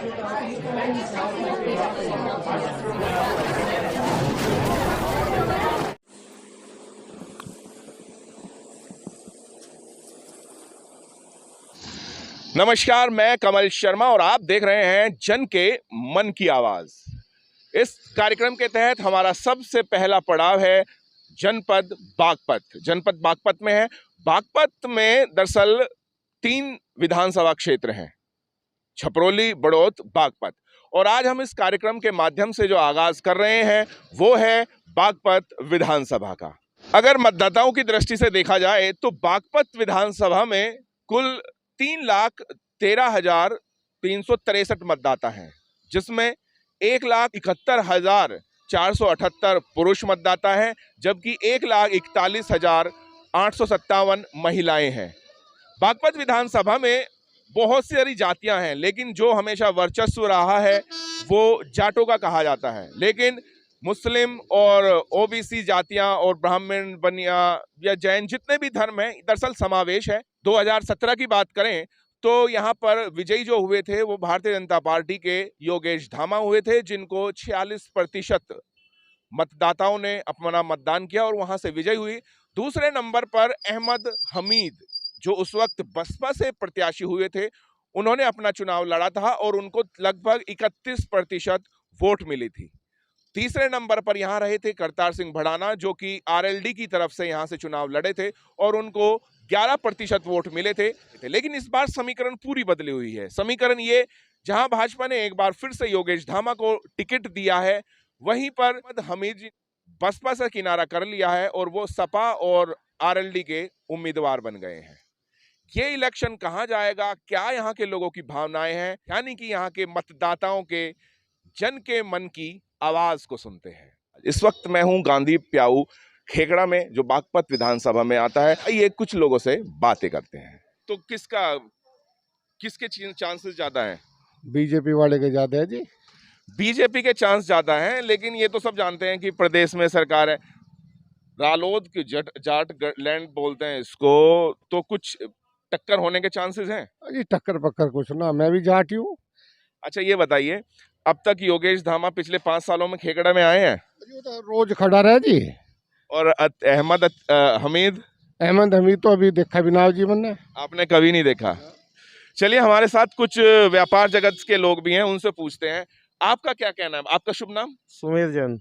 नमस्कार, मैं कमल शर्मा और आप देख रहे हैं जन के मन की आवाज। इस कार्यक्रम के तहत हमारा सबसे पहला पड़ाव है जनपद बागपत। जनपद बागपत में है। बागपत में दरअसल 3 विधानसभा क्षेत्र हैं, छपरोली, बड़ौत, बागपत। और आज हम इस कार्यक्रम के माध्यम से जो आगाज कर रहे हैं वो है बागपत विधानसभा का। अगर मतदाताओं की दृष्टि से देखा जाए तो बागपत विधानसभा में कुल 3,13,363 मतदाता हैं, जिसमें 1,71,478 पुरुष मतदाता हैं, जबकि 1,41,857 महिलाएं हैं। बागपत विधानसभा में बहुत सारी जातियां हैं, लेकिन जो हमेशा वर्चस्व रहा है वो जाटों का कहा जाता है। लेकिन मुस्लिम और ओबीसी जातियां और ब्राह्मण, बनिया या जैन, जितने भी धर्म हैं, दरअसल समावेश है। 2017 की बात करें तो यहाँ पर विजयी जो हुए थे वो भारतीय जनता पार्टी के योगेश धामा हुए थे, जिनको 46% मतदाताओं ने अपना मतदान किया और वहां से विजयी हुई। दूसरे नंबर पर अहमद हमीद, जो उस वक्त बसपा से प्रत्याशी हुए थे, उन्होंने अपना चुनाव लड़ा था और उनको लगभग 31% वोट मिली थी। तीसरे नंबर पर यहां रहे थे करतार सिंह भड़ाना, जो कि आरएलडी की तरफ से यहां से चुनाव लड़े थे और उनको 11% वोट मिले थे। लेकिन इस बार समीकरण पूरी बदली हुई है। समीकरण ये, जहां भाजपा ने एक बार फिर से योगेश धामा को टिकट दिया है, वहीं पर हमीद बसपा से किनारा कर लिया है और वो सपा और आरएलडी के उम्मीदवार बन गए हैं। ये इलेक्शन कहां जाएगा, क्या यहाँ के लोगों की भावनाएं हैं, यानी कि यहाँ के मतदाताओं के जन के मन की आवाज को सुनते हैं। इस वक्त मैं हूं गांधी प्याऊ खेकड़ा में, जो बागपत विधानसभा में आता है। आइए कुछ लोगों से बातें करते हैं। तो किसके चांसेस ज्यादा हैं? बीजेपी वाले के ज्यादा है जी। बीजेपी के चांस ज्यादा हैं, लेकिन ये तो सब जानते हैं कि प्रदेश में सरकार है, रालोद की जाट लैंड बोलते हैं इसको, तो कुछ टक्कर होने के चांसेस हैं? जी टक्कर पक्कर कुछ ना, मैं भी जाट ही हूँ। अच्छा ये बताइए, अब तक योगेश धामा पिछले 5 सालों में खेकड़ा में आए हैं? तो रोज खड़ा रहे जी। और अहमद हमीद तो अभी देखा भी ना जीवन ने। आपने कभी नहीं देखा? चलिए, हमारे साथ कुछ व्यापार जगत के लोग भी हैं, उनसे पूछते हैं। आपका क्या कहना है? आपका शुभ नाम? सुमेर जैन।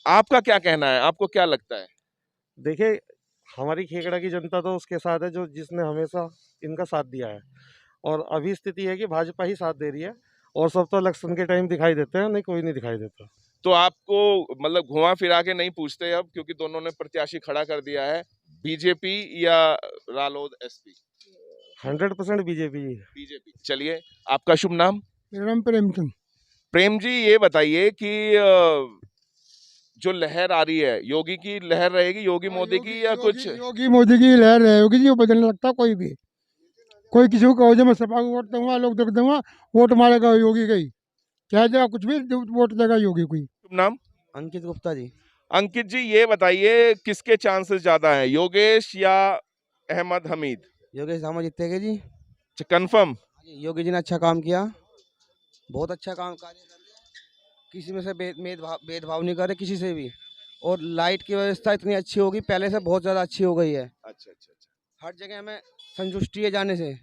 आपका क्या कहना है? आपको क्या लगता है? देखिए, हमारी खेकड़ा की जनता तो उसके साथ है जो जिसने हमेशा इनका साथ दिया है, और अभी स्थिति है कि भाजपा ही साथ दे रही है, और सब तो इलेक्शन के टाइम दिखाई देते हैं, नहीं कोई नहीं दिखाई देता। तो आपको मतलब घुमा फिरा के नहीं पूछते अब, क्योंकि दोनों ने प्रत्याशी खड़ा कर दिया है, बीजेपी या रालोद एसपी? 100% बीजेपी। चलिए, आपका शुभ नाम? मेरा नाम प्रेमचंद। प्रेम जी, ये बताइए कि जो लहर आ रही है, योगी की लहर रहेगी, योगी मोदी की, या कुछ? योगी मोदी की लहर रहेगी जी, वो बदलने लगता कोई भी। कोई किसी को कहो मैं सपा को वोट दूंगा, लोग देख दूंगा, वोट मारेगा योगी का ही, क्या जगह कुछ भी वोट देगा योगी को ही। शुभ नाम? अंकित गुप्ता जी। अंकित जी, ये बताइए किसके चांसेस ज्यादा हैं, योगेश या अहमद हमीद? योगेश धामा जीतेगा जी। कंफर्म? योगी जी ने अच्छा काम किया, बहुत अच्छा काम कार्य कर रहे, किसी में से भेदभाव नहीं कर रहे किसी से भी, और लाइट की व्यवस्था इतनी अच्छी होगी, पहले से बहुत ज़्यादा अच्छी हो गई है। अच्छा। हर जगह में संतुष्टि है जाने से,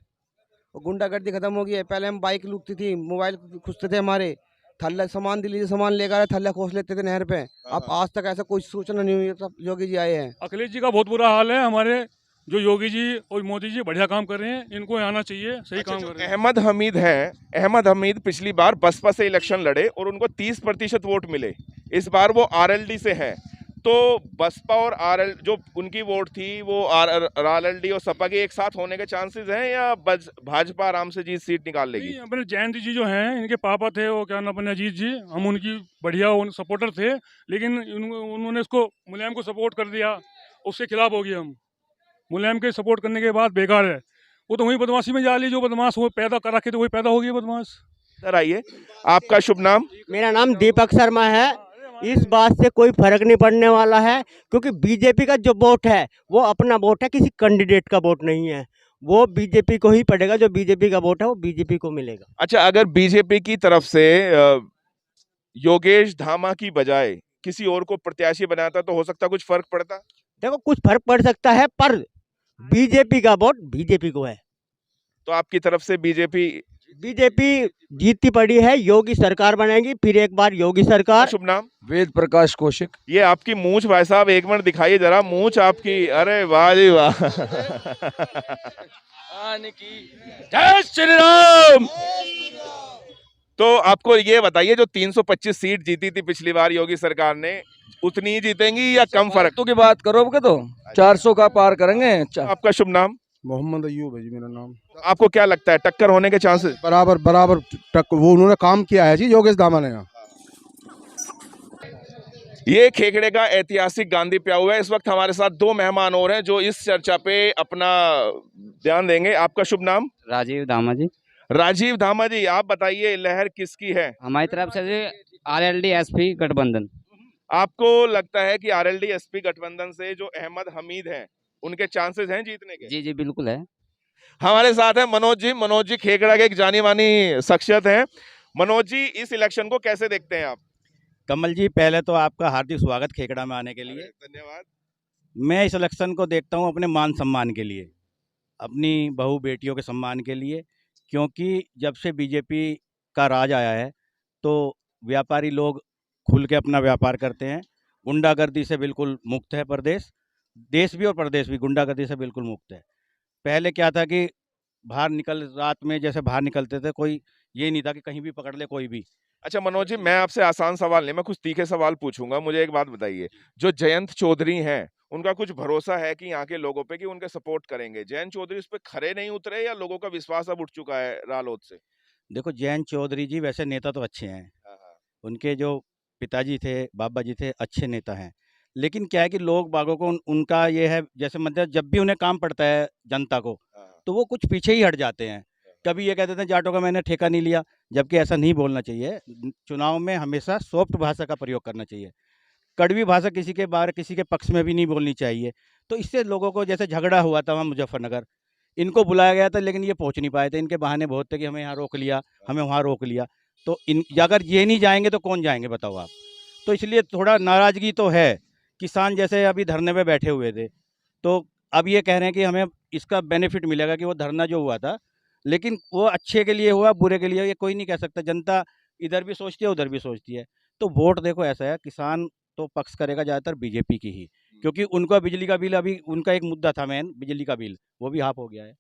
और गुंडागर्दी खत्म हो गई है। पहले हम बाइक लूटती थी, मोबाइल खुजते थे हमारे, थल्ला सामान दिल्ली सामान लेकर आए, थल्ला खोस लेते थे नहर पे। अब आज तक ऐसा कोई सूचना नहीं हुई, सब योगी जी आए हैं। अखिलेश जी का बहुत बुरा हाल है, हमारे जो योगी जी और मोदी जी बढ़िया काम कर रहे हैं, इनको आना चाहिए, सही काम कर रहे हैं। अहमद हमीद हैं, अहमद हमीद पिछली बार बसपा से इलेक्शन लड़े और उनको 30% वोट मिले। इस बार वो आरएलडी से है, तो बसपा और आरएल जो उनकी वोट थी वो आरएलडी और सपा के एक साथ होने के चांसेस हैं, या भाजपा आराम से जीत सीट निकाल लेगी? अपने जयंत जी जो हैं, इनके पापा थे, वो क्या नाम, अपने अजीत जी, हम उनकी बढ़िया सपोर्टर थे, लेकिन उन्होंने इसको मुलायम को सपोर्ट कर दिया, उसके खिलाफ हो गया। हम मुलायम के सपोर्ट करने के बाद बेकार है, वो तो वही बदमाशी में जा ली, जो बदमाश वो पैदा कर रखे थे वही पैदा हो गया बदमाश। इधर आइए, आपका शुभ नाम? मेरा नाम दीपक शर्मा है। इस बात से कोई फर्क नहीं पड़ने वाला है, क्योंकि बीजेपी का जो वोट है वो अपना वोट है, किसी कैंडिडेट का वोट नहीं है। वो बीजेपी को ही पड़ेगा। जो बीजेपी का वोट है वो बीजेपी को मिलेगा। अच्छा, अगर बीजेपी की तरफ से योगेश धामा की बजाय किसी और को प्रत्याशी बनाता तो हो सकता कुछ फर्क पड़ता? देखो कुछ फर्क पड़ सकता है, पर बीजेपी का वोट बीजेपी को है। तो आपकी तरफ से बीजेपी बीजेपी जीतती पड़ी है, योगी सरकार बनाएगी, फिर एक बार योगी सरकार। शुभ नाम? वेद प्रकाश कौशिक। ये आपकी मूंछ भाई साहब, एक मिनट दिखाइए जरा मूंछ आपकी। अरे वाह जी वाह। जय श्री राम। तो आपको ये बताइए, जो 325 सीट जीती थी पिछली बार योगी सरकार ने, उतनी ही जीतेंगी या कम फर्क? तो की बात करो के तो 400 का पार करेंगे। आपका शुभ नाम? मोहम्मद अयूब है जी मेरा नाम। आपको क्या लगता है टक्कर होने के चांसेस? बराबर बराबर वो उन्होंने काम किया है जी योगेश धामा ने। ये खेखड़े का ऐतिहासिक गांधी प्याऊ है। इस वक्त हमारे साथ दो मेहमान और हैं जो इस चर्चा पे अपना ध्यान देंगे। आपका शुभ नाम? राजीव दामा जी। राजीव धामा जी, आप बताइए लहर किसकी है? हमारी तरफ से आरएलडी एसपी गठबंधन। आपको लगता है कि आरएलडी एसपी गठबंधन से जो अहमद हमीद हैं उनके चांसेस हैं जीतने के? जी जी बिल्कुल है। हमारे साथ है मनोज जी। मनोज जी खेखड़ा के एक जानी मानी शख्सियत हैं। मनोज जी, इस इलेक्शन को कैसे देखते हैं आप? कमल जी, पहले तो आपका हार्दिक स्वागत खेखड़ा में आने के लिए। धन्यवाद। मैं इस इलेक्शन को देखता हूं अपने मान सम्मान के लिए, अपनी बहू बेटियों के सम्मान के लिए, क्योंकि जब से बीजेपी का राज आया है तो व्यापारी लोग खुल के अपना व्यापार करते हैं। गुंडागर्दी से बिल्कुल मुक्त है प्रदेश, देश भी और प्रदेश भी गुंडागर्दी से बिल्कुल मुक्त है। पहले क्या था कि रात में जैसे बाहर निकलते थे, कोई ये नहीं था कि कहीं भी पकड़ ले कोई भी। अच्छा मनोज जी, मैं आपसे आसान सवाल नहीं, मैं कुछ तीखे सवाल पूछूंगा। मुझे एक बात बताइए, जो जयंत चौधरी हैं उनका कुछ भरोसा है कि यहाँ के लोगों पे कि उनके सपोर्ट करेंगे? जयंत चौधरी उस पर खरे नहीं उतरे या लोगों का विश्वास अब उठ चुका है रालोद से? देखो, जयंत चौधरी जी वैसे नेता तो अच्छे हैं, उनके जो पिताजी थे, बाबा जी थे, अच्छे नेता हैं। लेकिन क्या है कि लोग बागों को उनका ये है, जैसे मतलब जब भी उन्हें काम पड़ता है जनता को, तो वो कुछ पीछे ही हट जाते हैं। कभी ये कहते थे जाटों का मैंने ठेका नहीं लिया, जबकि ऐसा नहीं बोलना चाहिए। चुनाव में हमेशा सॉफ्ट भाषा का प्रयोग करना चाहिए, कड़वी भाषा किसी के पक्ष में भी नहीं बोलनी चाहिए। तो इससे लोगों को, जैसे झगड़ा हुआ था वहाँ मुजफ्फरनगर, इनको बुलाया गया था लेकिन ये पहुँच नहीं पाए थे। इनके बहाने बहुत थे कि हमें यहाँ रोक लिया, हमें वहाँ रोक लिया। तो अगर ये नहीं जाएंगे तो कौन जाएंगे बताओ आप? तो इसलिए थोड़ा नाराज़गी तो है। किसान जैसे अभी धरने पे बैठे हुए थे, तो अब ये कह रहे हैं कि हमें इसका बेनिफिट मिलेगा कि वो धरना जो हुआ था, लेकिन वो अच्छे के लिए हुआ बुरे के लिए ये कोई नहीं कह सकता। जनता इधर भी सोचती है उधर भी सोचती है। तो वोट देखो ऐसा है, किसान तो पक्ष करेगा ज़्यादातर बीजेपी की ही, क्योंकि उनका बिजली का बिल, अभी उनका एक मुद्दा था मेन बिजली का बिल, वो भी हाफ हो गया है।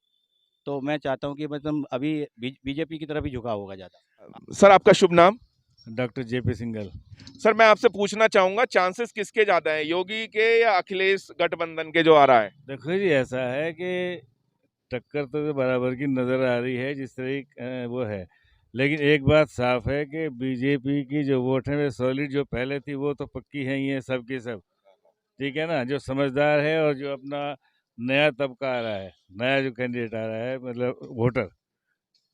तो मैं चाहता हूँ कि मतलब अभी बीजेपी की तरफ ही झुकाव होगा ज़्यादा। सर आपका शुभ नाम? Doctor JP Singhal. सर मैं आपसे पूछना चाहूंगा, चांसेस किसके ज्यादा हैं, योगी के या अखिलेश गठबंधन के जो आ रहा है? देखो जी, ऐसा है कि टक्कर तो बराबर की नज़र आ रही है जिस तरह की वो है, लेकिन एक बात साफ है कि बीजेपी की जो वोट है वे सॉलिड जो पहले थी वो तो पक्की है ही है, सब की सब। ठीक है ना? जो समझदार है और जो अपना नया तबका आ रहा है, नया जो कैंडिडेट आ रहा है, मतलब वोटर,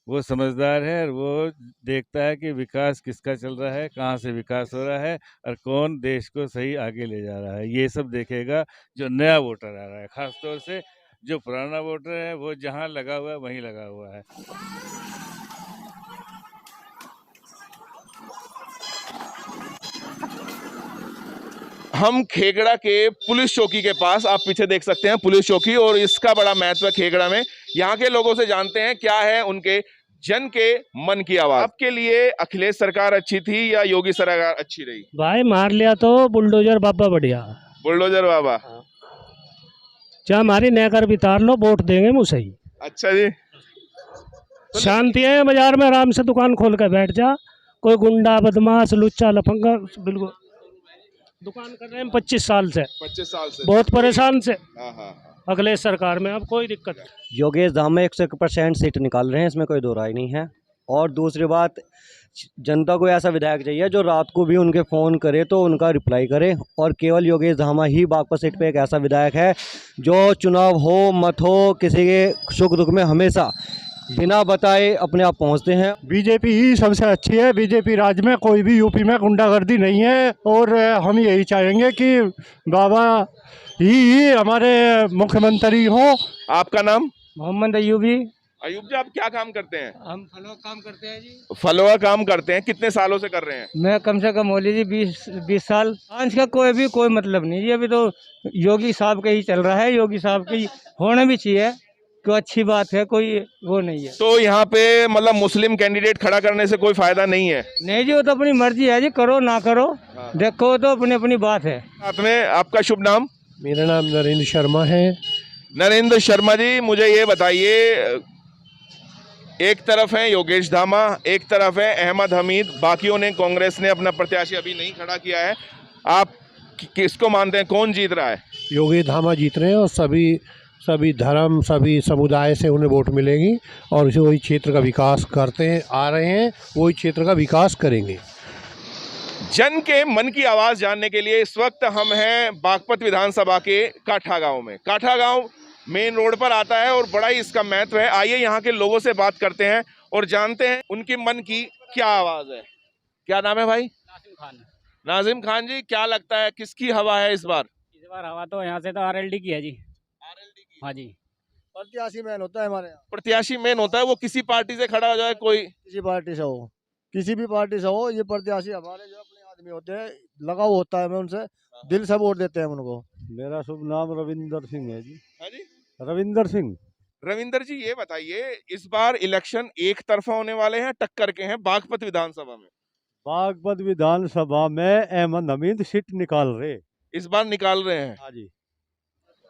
वो समझदार है और वो देखता है कि विकास किसका चल रहा है, कहाँ से विकास हो रहा है और कौन देश को सही आगे ले जा रहा है। ये सब देखेगा जो नया वोटर आ रहा है। ख़ास तौर से जो पुराना वोटर है वो जहाँ लगा हुआ है वहीं लगा हुआ है। हम खेगड़ा के पुलिस चौकी के पास, आप पीछे देख सकते हैं पुलिस चौकी, और इसका बड़ा महत्व है खेगड़ा में। यहाँ के लोगों से जानते हैं क्या है उनके जन के मन की आवाज। आपके लिए अखिलेश सरकार अच्छी थी या योगी सरकार अच्छी रही? भाई मार लिया तो बुलडोजर बाबा बढ़िया। बुलडोजर बाबा? चाहे हमारी नहकर बितार लो, वोट देंगे मुझे ही। अच्छा जी। शांति है बाजार में, आराम से दुकान खोल कर बैठ जा। कोई गुंडा बदमाश लुच्चा लफंगा बिल्कुल दुकान कर रहे हैं 25 साल से। 25 साल से बहुत परेशान से हाँ। अखिलेश सरकार में अब कोई दिक्कत नहीं। योगेश धामा 100% सीट निकाल रहे हैं, इसमें कोई दो राय नहीं है। और दूसरी बात, जनता को ऐसा विधायक चाहिए जो रात को भी उनके फ़ोन करे तो उनका रिप्लाई करे। और केवल योगेश धामा ही बागपत सीट पे एक ऐसा विधायक है जो चुनाव हो मत हो, किसी के सुख दुख में हमेशा बिना बताए अपने आप पहुंचते हैं। बीजेपी ही सबसे अच्छी है। बीजेपी राज्य में कोई भी यूपी में गुंडागर्दी नहीं है और हम यही चाहेंगे कि बाबा ही हमारे मुख्यमंत्री हों। आपका नाम? मोहम्मद अयूबी। अयूब जी, आप क्या काम करते हैं? हम फलो काम करते हैं जी। फलों का काम करते हैं, कितने सालों से कर रहे हैं? मैं कम से कम होली जी 20 साल। आज का कोई मतलब नहीं जी, अभी तो योगी साहब का ही चल रहा है। योगी साहब की होना भी चाहिए, तो अच्छी बात है, कोई वो नहीं है। तो यहाँ पे मतलब मुस्लिम कैंडिडेट खड़ा करने से कोई फायदा नहीं है? नहीं जी, वो तो अपनी मर्जी है जी, करो ना करो, देखो तो अपनी अपनी बात है। साथ में आपका शुभ नाम? मेरा नाम नरेंद्र शर्मा है। नरेंद्र शर्मा जी, मुझे ये बताइए, एक तरफ है योगेश धामा, एक तरफ है अहमद हमीद, बाकियों ने, कांग्रेस ने अपना प्रत्याशी अभी नहीं खड़ा किया है। आप किसको मानते हैं, कौन जीत रहा है? योगेश धामा जीत रहे हैं और सभी धर्म, सभी समुदाय से उन्हें वोट मिलेगी और वही क्षेत्र का विकास करते हैं आ रहे हैं, वही क्षेत्र का विकास करेंगे। जन के मन की आवाज जानने के लिए इस वक्त हम हैं बागपत विधानसभा के काठा गांव में। काठा गांव मेन रोड पर आता है और बड़ा ही इसका महत्व है। आइए यहाँ के लोगों से बात करते हैं और जानते हैं उनके मन की क्या आवाज है। क्या नाम है भाई? नासिम खान। नाजिम खान जी, क्या लगता है किसकी हवा है इस बार? इस बार हवा तो यहाँ से तो आरएलडी की है जी। आरएलडी की। हाँ जी। प्रत्याशी मैन होता है हमारे यहाँ। प्रत्याशी मेन होता है, वो किसी पार्टी से खड़ा हो जाए, कोई किसी पार्टी से हो, किसी भी पार्टी से हो, ये प्रत्याशी हमारे जो अपने आदमी होते हैं, लगाव होता है, हमें उनसे दिल से वोट देते हैं उनको। मेरा शुभ नाम रविंदर सिंह है जी। हाँ जी। रविंदर सिंह। रविंदर जी, ये बताइए, इस बार इलेक्शन एक तरफा होने वाले हैं, टक्कर के हैं बागपत विधानसभा में? बागपत विधानसभा में अहमद हमीद सीट निकाल रहे। इस बार निकाल रहे हैं। हाँ जी।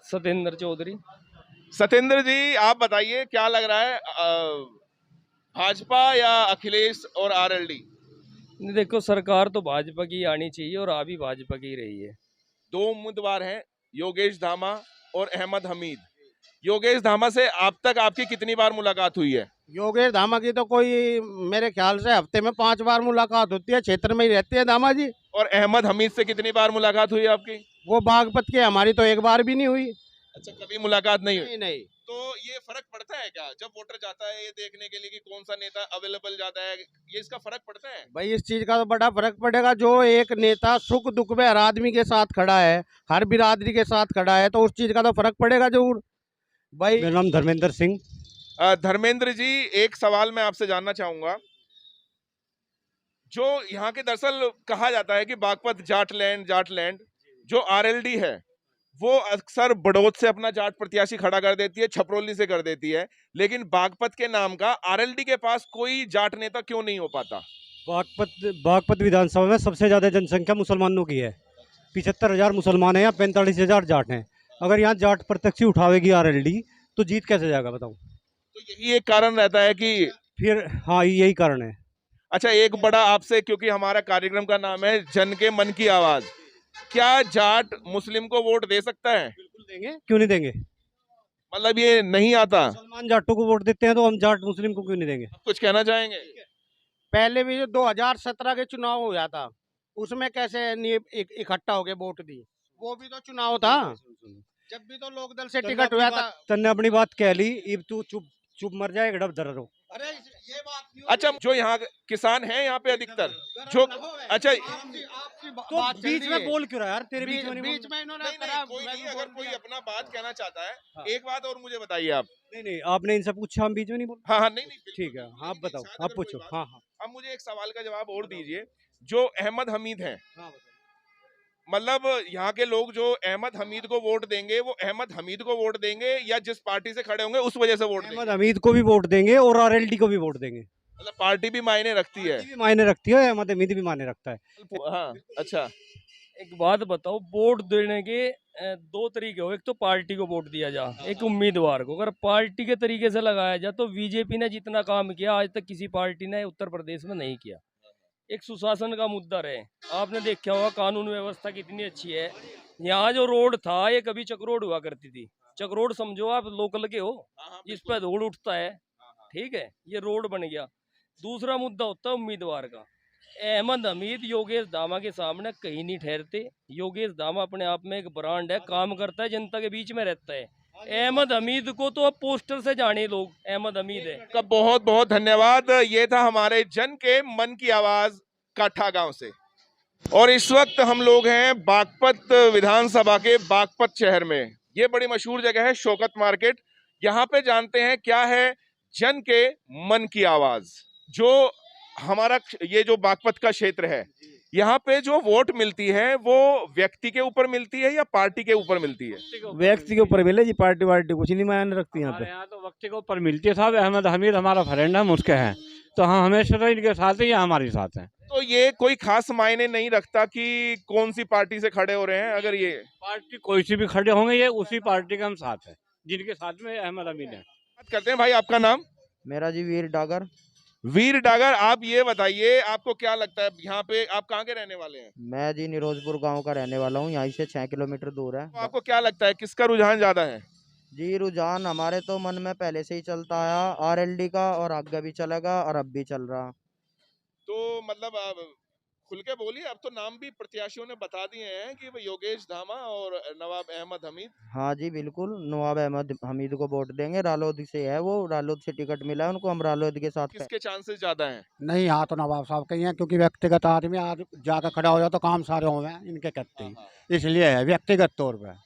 सत्येंद्र चौधरी। सत्येंद्र जी, आप बताइए क्या लग रहा है, भाजपा या अखिलेश और आरएलडी? देखो, सरकार तो भाजपा की आनी चाहिए और अभी भाजपा की रही है। दो उम्मीदवार हैं, योगेश धामा और अहमद हमीद। योगेश धामा से आप तक आपकी कितनी बार मुलाकात हुई है? योगेश धामा की तो कोई मेरे ख्याल से हफ्ते में 5 बार मुलाकात होती है, क्षेत्र में ही रहती है धामा जी। और अहमद हमीद से कितनी बार मुलाकात हुई आपकी? वो बागपत के, हमारी तो एक बार भी नहीं हुई। अच्छा, कभी मुलाकात नहीं हुई? नहीं नहीं। तो ये फर्क पड़ता है क्या, जब वोटर जाता है ये देखने के लिए कि कौन सा नेता अवेलेबल जाता है, ये इसका फर्क पड़ता है? भाई, इस चीज का तो बड़ा फर्क पड़ेगा। जो एक नेता सुख दुख में हर आदमी के साथ खड़ा है, हर बिरादरी के साथ खड़ा है, तो उस चीज का तो फर्क पड़ेगा जरूर भाई। मेरा नाम धर्मेंद्र सिंह। धर्मेंद्र जी, एक सवाल मैं आपसे जानना चाहूंगा। जो यहाँ के दरअसल कहा जाता है कि बागपत जाट लैंड, जो आरएलडी है वो अक्सर बड़ौद से अपना जाट प्रत्याशी खड़ा कर देती है, छपरोली से कर देती है, लेकिन बागपत के नाम का आरएलडी के पास कोई जाट नेता क्यों नहीं हो पाता? बागपत विधानसभा में सबसे ज़्यादा जनसंख्या मुसलमानों की है। 75,000 मुसलमान हैं, यहाँ 45,000 जाट हैं। अगर यहाँ जाट प्रत्याशी उठावेगी आरएलडी तो जीत कैसे जाएगा बताओ? तो यही एक कारण रहता है कि फिर हाँ, यही कारण है। अच्छा, एक बड़ा आपसे, क्योंकि हमारा कार्यक्रम का नाम है जन के मन की आवाज, क्या जाट मुस्लिम को वोट दे सकता है? बिल्कुल देंगे, क्यों नहीं देंगे? मतलब ये नहीं आता? मुसलमान जाटों को वोट देते हैं तो हम जाट मुस्लिम को क्यों नहीं देंगे? कुछ कहना चाहेंगे? पहले भी जो 2017 के चुनाव हुआ था, उसमें कैसे इकट्ठा हो गए वोट दी, वो भी तो चुनाव था, जब भी तो लोकदल से टिकट हुआ था। तन्ने अपनी बात कह ली, अब तू चुप मर जाए, गड़ब दर रहो। अरे ये बात क्यों? अच्छा, जो यहाँ किसान हैं यहाँ पे अधिकतर जो, अच्छा तो बीच में बोल क्यों रहा है यार? तेरे बीच में बीच में इन्होंने नहीं, कोई नहीं, अगर कोई अपना बात कहना चाहता है। हाँ। एक बात और मुझे बताइए आप। नहीं, आपने इनसे पूछा, हम बीच में नहीं बोल। हाँ, नहीं, बिल्कुल, ठीक है, आप लेकिन बताओ, शायद आप अगर कोई पूछो। बात- हाँ हाँ। अब मुझे एक सवाल का जवाब और दीजिए। जो अहमद हमीद हैं, मतलब यहाँ के लोग जो अहमद हमीद को वोट देंगे, वो अहमद हमीद को वोट देंगे या जिस पार्टी से खड़े होंगे उस वजह से वोट देंगे? अहमद हमीद को भी वोट देंगे और आरएलडी को भी वोट देंगे। मतलब पार्टी भी मायने रखती है? पार्टी भी मायने रखती है, अहमद हमीद भी मायने रखता है। हाँ, अच्छा। एक बात बताओ, वोट देने के दो तरीके हो। एक तो पार्टी को वोट दिया जा, एक उम्मीदवार को। अगर पार्टी के तरीके से लगाया जाए तो बीजेपी ने जितना काम किया आज तक किसी पार्टी ने उत्तर प्रदेश में नहीं किया। एक सुशासन का मुद्दा रहे, आपने देखा होगा कानून व्यवस्था कितनी अच्छी है। यहाँ जो रोड था ये कभी चक्रोड हुआ करती थी। चक्रोड समझो आप लोकल के हो, जिस पर धूल उठता है, ठीक है, ये रोड बन गया। दूसरा मुद्दा होता है उम्मीदवार का। अहमद हमीद योगेश धामा के सामने कहीं नहीं ठहरते। योगेश धामा अपने आप में एक ब्रांड है, काम करता है, जनता के बीच में रहता है। अहमद हमीद को तो अब पोस्टर से जाने लोग, अहमद हमीद है। का बहुत बहुत धन्यवाद। ये था हमारे जन के मन की आवाज काठा गांव से। और इस वक्त हम लोग हैं बागपत विधानसभा के बागपत शहर में। ये बड़ी मशहूर जगह है शौकत मार्केट। यहाँ पे जानते हैं क्या है जन के मन की आवाज। जो हमारा ये जो बागपत का क्षेत्र है, यहाँ पे जो वोट मिलती है वो व्यक्ति के ऊपर मिलती है या पार्टी के ऊपर मिलती है? व्यक्ति के ऊपर मिले जी, पार्टी वार्टी कुछ नहीं मायने रखती यहाँ पे। यहाँ तो व्यक्ति के ऊपर मिलती है साहब। अहमद हमीद हमारा फ्रेंड है, हम उसके हैं, तो हम हमेशा तो इनके साथ हैं या हमारे साथ हैं। तो ये कोई खास मायने नहीं रखता कि कौन सी पार्टी से खड़े हो रहे हैं। अगर ये पार्टी कोई सी भी खड़े होंगे, ये उसी पार्टी के हम साथ हैं जिनके साथ में अहमद हमीद है। बात करते हैं भाई, आपका नाम? मेरा जी वीर डागर। वीर डागर, आप ये बताइए आपको क्या लगता है यहाँ पे, आप कहाँ के रहने वाले हैं? मैं जी निरोजपुर गांव का रहने वाला हूँ, यहाँ से 6 किलोमीटर दूर है। तो आपको क्या लगता है किसका रुझान ज्यादा है? जी रुझान हमारे तो मन में पहले से ही चलता आया आरएलडी का, और आगे भी चलेगा और अब भी चल रहा। तो मतलब आप खुल के बोलिए, अब तो नाम भी प्रत्याशियों ने बता दिए हैं कि वो योगेश धामा और नवाब अहमद हमीद। हाँ जी बिल्कुल, नवाब अहमद हमीद को वोट देंगे। रालोद से है वो, रालोद से टिकट मिला है उनको, हम रालोद के साथ। किसके चांसेस ज्यादा हैं? नहीं, यहाँ तो नवाब साहब के ही हैं, क्योंकि व्यक्तिगत आदमी आज जाकर खड़ा हो जाए तो काम सारे हो गए इनके करते ही, इसलिए है व्यक्तिगत तौर पर।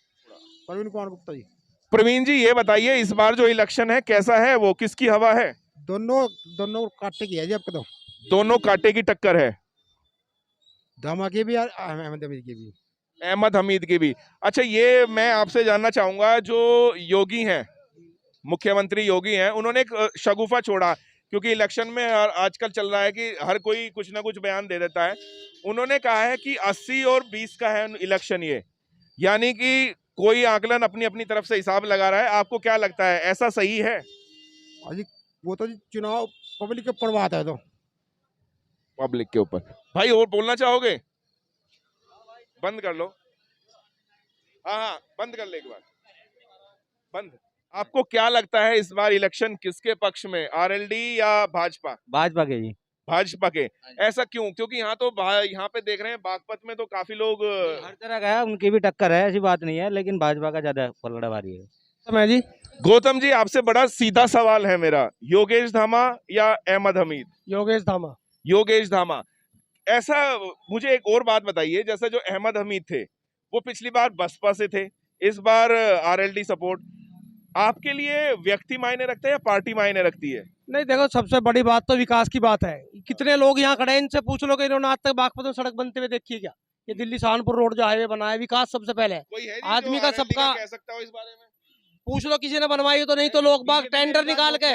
प्रवीण कुमार गुप्ता जी। प्रवीण जी, ये बताइए इस बार जो इलेक्शन है कैसा है, वो किसकी हवा है? दोनों काटे की है जी आपको तो। दोनों कांटे की टक्कर है, धामा की भी और अहमद हमीद की भी। अहमद हमीद की भी। अच्छा, ये मैं आपसे जानना चाहूंगा, जो योगी हैं, मुख्यमंत्री योगी हैं, उन्होंने एक शगुफा छोड़ा, क्योंकि इलेक्शन में आजकल चल रहा है कि हर कोई कुछ ना कुछ बयान दे देता है। उन्होंने कहा है कि 80 और 20 का है इलेक्शन, ये यानी कि कोई आकलन अपनी अपनी तरफ से हिसाब लगा रहा है। आपको क्या लगता है, ऐसा सही है? अजी वो तो चुनाव पब्लिक के ऊपर बात है, तो पब्लिक के ऊपर। भाई और बोलना चाहोगे? बंद कर लो। हाँ, बंद कर ले एक बार, बंद। आपको क्या लगता है इस बार इलेक्शन किसके पक्ष में, आरएलडी या भाजपा? भाजपा के जी। भाजपा के। ऐसा क्यों? क्योंकि यहाँ तो यहाँ पे देख रहे हैं बागपत में तो काफी लोग हर तरह का है, उनकी भी टक्कर है, ऐसी बात नहीं है, लेकिन भाजपा का ज्यादा पलड़ा भारी है। मैं जी गौतम जी, आपसे बड़ा सीधा सवाल है मेरा, योगेश धामा या अहमद हमीद? योगेश धामा। योगेश धामा। ऐसा मुझे एक और बात बताइए, जैसे जो अहमद हमीद थे वो पिछली बार बसपा से थे, इस बार आरएलडी सपोर्ट। आपके लिए व्यक्ति मायने रखता है या पार्टी मायने रखती है? नहीं देखो, सबसे बड़ी बात तो विकास की बात है। कितने लोग यहाँ खड़े हैं, इनसे पूछ लो कि इन्होंने आज तक बागपत में सड़क बनते हुए देखी है क्या? ये दिल्ली सहारनपुर रोड जो हाईवे बना है, विकास सबसे पहले है। कोई है आदमी का सबका कह सकता हो इस बारे में? पूछ लो किसी ने बनवाई हो तो, नहीं तो लोग बाग टेंडर निकाल के,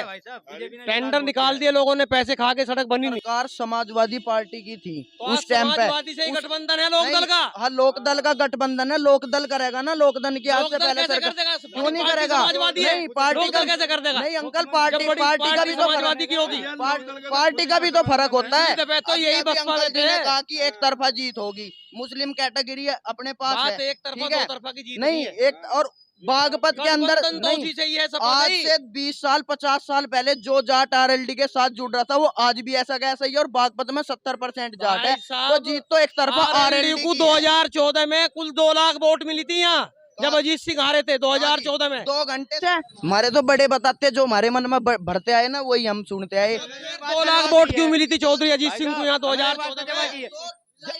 टेंडर निकाल दिए लोगों ने, पैसे खा के सड़क बनी नहीं। सरकार समाजवादी पार्टी की थी तो उस टाइम पे। समाजवादी से ही गठबंधन है लोकदल का। हाँ, लोकदल का गठबंधन है, लोकदल करेगा ना, लोकदल की आज से पहले सरकार क्यों नहीं करेगा? नहीं, पार्टी का कैसे कर देगा? नहीं अंकल, पार्टी का भी तो समाजवादी की होगी, पार्टी का भी तो फर्क होता है। तो यही बसपा में थे। कहा कि एक तरफा जीत होगी, मुस्लिम कैटेगरी अपने पास है, एक तरफा ठीक है? दो तरफा की जीत नहीं, एक और बागपत के अंदर नहीं, आज से 20 साल 50 साल पहले जो जाट आरएलडी के साथ जुड़ रहा था वो आज भी ऐसा का ऐसा ही है, और बागपत में 70% जाट है, तो जीत तो एक तरफा आरएलडी को। 2014 में कुल 2 लाख वोट मिली थी यहाँ, जब अजीत सिंह हारे थे 2014 में। 2 घंटे से हमारे तो बड़े बताते, जो हमारे मन में भरते आए ना वही हम सुनते आए। 2 लाख वोट क्यों मिली थी चौधरी अजीत सिंह को यहाँ 2014 में?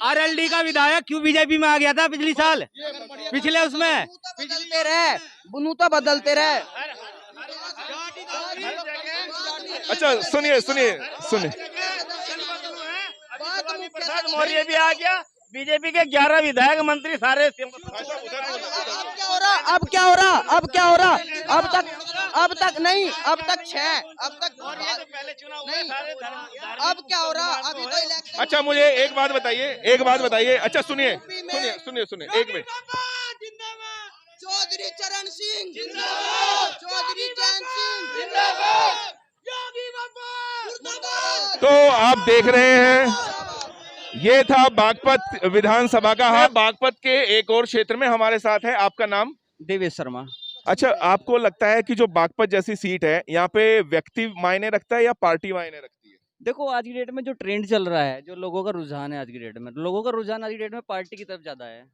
आरएलडी का विधायक क्यों बीजेपी में आ गया था पिछली साल, पिछले उसमें? बदलते रहे, बुनूता बदलते रहे। अच्छा सुनिए सुनिए सुनिए, प्रसाद मौर्य भी आ गया, बीजेपी के 11 विधायक मंत्री सारे। अब क्या हो रहा? अब क्या हो रहा? अब क्या हो रहा? अब तक नहीं, अब तक 6, अब तक नहीं, अब क्या हो रहा? अभी तो इलेक्शन। अच्छा मुझे एक बात बताइए, अच्छा सुनिए सुनिए सुनिए सुनिए, एक मिनट। चौधरी चरण सिंह जिंदाबाद, चौधरी जैन सिंह जिंदाबाद, योगी बाबा। तो आप देख रहे हैं, ये था बागपत विधानसभा का। हाँ, बागपत के एक और क्षेत्र में हमारे साथ है, आपका नाम? देवेश शर्मा। अच्छा, आपको लगता है कि जो बागपत जैसी सीट है, यहाँ पे व्यक्ति मायने रखता है या पार्टी मायने रखती है? देखो आज की डेट में जो ट्रेंड चल रहा है, जो लोगों का रुझान है आज की डेट में, लोगों का रुझान आज की डेट में पार्टी की तरफ ज्यादा है।